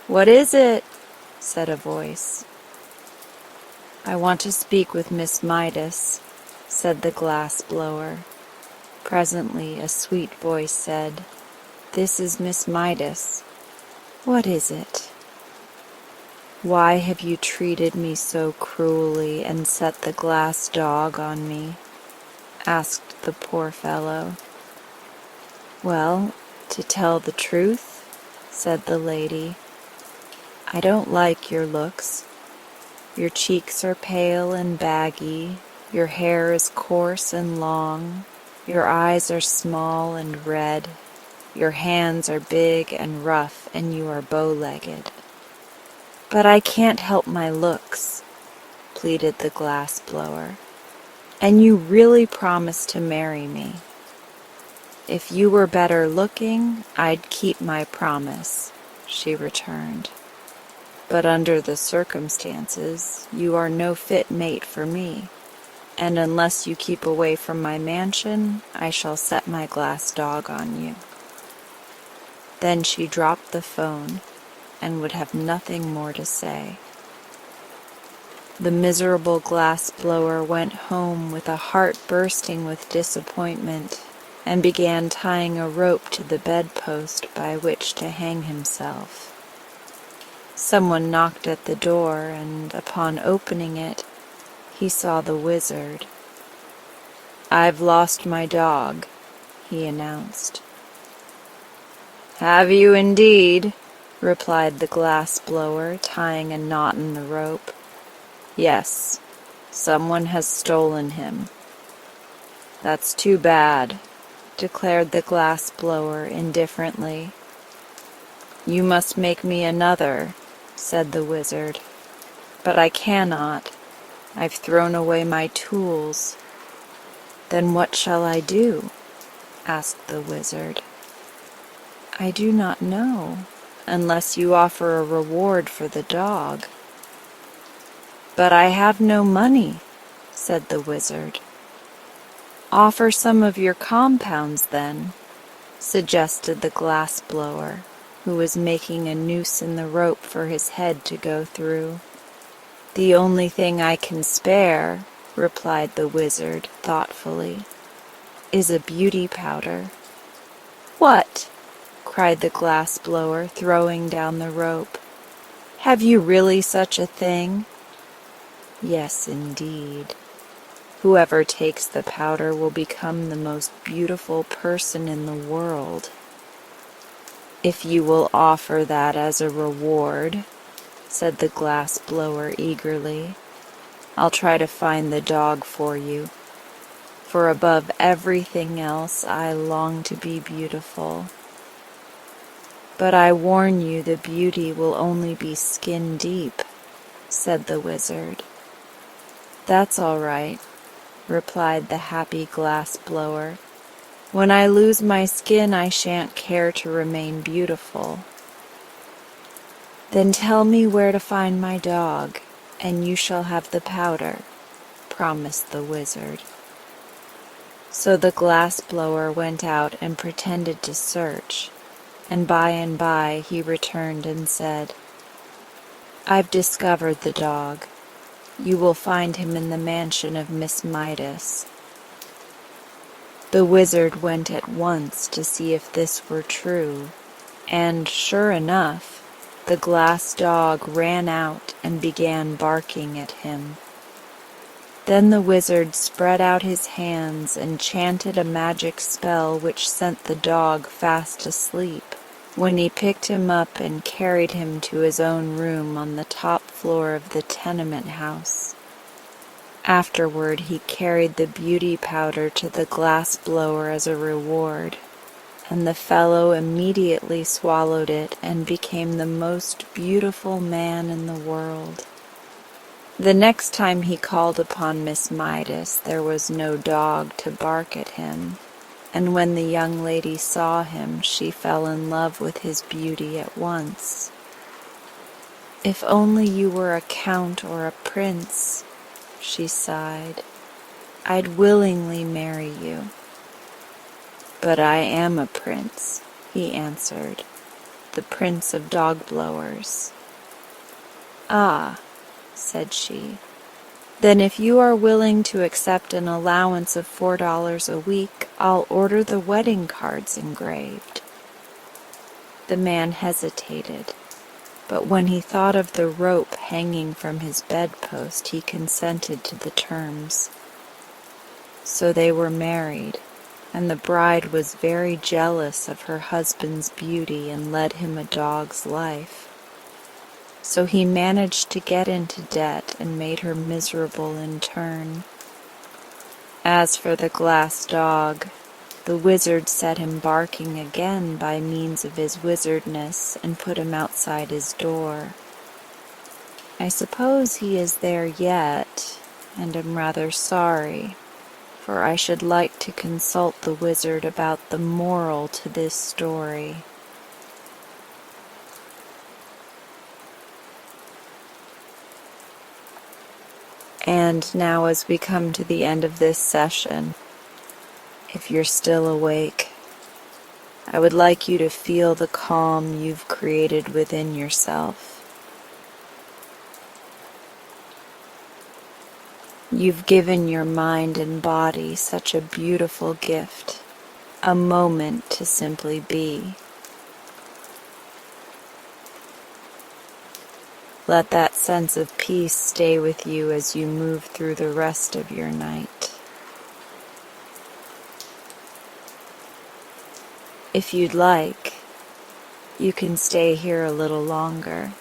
What is it?" said a voice. "I want to speak with Miss Midas," said the glass-blower. Presently a sweet voice said, "This is Miss Midas. What is it?" "Why have you treated me so cruelly and set the glass dog on me?" asked the poor fellow. "Well, to tell the truth," said the lady, "I don't like your looks. Your cheeks are pale and baggy, your hair is coarse and long, your eyes are small and red, your hands are big and rough, and you are bow-legged." "But I can't help my looks," pleaded the glass-blower, "and you really promised to marry me." "If you were better looking, I'd keep my promise," she returned. "But under the circumstances, you are no fit mate for me, and unless you keep away from my mansion, I shall set my glass dog on you." Then she dropped the phone and would have nothing more to say. The miserable glass-blower went home with a heart bursting with disappointment, and began tying a rope to the bedpost by which to hang himself. Someone knocked at the door, and upon opening it, he saw the wizard. "I've lost my dog," he announced. "Have you indeed?" replied the glass-blower, tying a knot in the rope. "Yes, someone has stolen him." "That's too bad," declared the glass-blower indifferently. "You must make me another," said the wizard. "But I cannot. I've thrown away my tools." "Then what shall I do?" asked the wizard. "I do not know, unless you offer a reward for the dog." "But I have no money," said the wizard. "Offer some of your compounds, then," suggested the glass-blower, who was making a noose in the rope for his head to go through. "The only thing I can spare," replied the wizard thoughtfully, "is a beauty powder." "What?" cried the glass-blower, throwing down the rope. "Have you really such a thing?" "Yes, indeed. Whoever takes the powder will become the most beautiful person in the world." "If you will offer that as a reward," said the glass blower eagerly. "I'll try to find the dog for you, for above everything else I long to be beautiful. But I warn you the beauty will only be skin deep," said the wizard. "That's all right," replied the happy glass blower. "When I lose my skin, I shan't care to remain beautiful." "Then tell me where to find my dog, and you shall have the powder," promised the wizard. So the glass blower went out and pretended to search, and by he returned and said, "I've discovered the dog. You will find him in the mansion of Miss Midas." The wizard went at once to see if this were true, and sure enough, the glass dog ran out and began barking at him. Then the wizard spread out his hands and chanted a magic spell which sent the dog fast asleep, when he picked him up and carried him to his own room on the top floor of the tenement house. Afterward he carried the beauty powder to the glass blower as a reward, and the fellow immediately swallowed it and became the most beautiful man in the world. The next time he called upon Miss Midas, there was no dog to bark at him, and when the young lady saw him, she fell in love with his beauty at once. "If only you were a count or a prince," she sighed, "I'd willingly marry you." "But I am a prince," he answered, "the prince of dog blowers." "Ah," said she, "then if you are willing to accept an allowance of $4 a week, I'll order the wedding cards engraved." The man hesitated, but when he thought of the rope hanging from his bedpost, he consented to the terms. So they were married, and the bride was very jealous of her husband's beauty and led him a dog's life. So he managed to get into debt and made her miserable in turn. As for the glass dog, the wizard set him barking again by means of his wizardness and put him outside his door. I suppose he is there yet, and am rather sorry, for I should like to consult the wizard about the moral to this story. And now as we come to the end of this session, if you're still awake, I would like you to feel the calm you've created within yourself. You've given your mind and body such a beautiful gift, a moment to simply be. Let that sense of peace stay with you as you move through the rest of your night. If you'd like, you can stay here a little longer.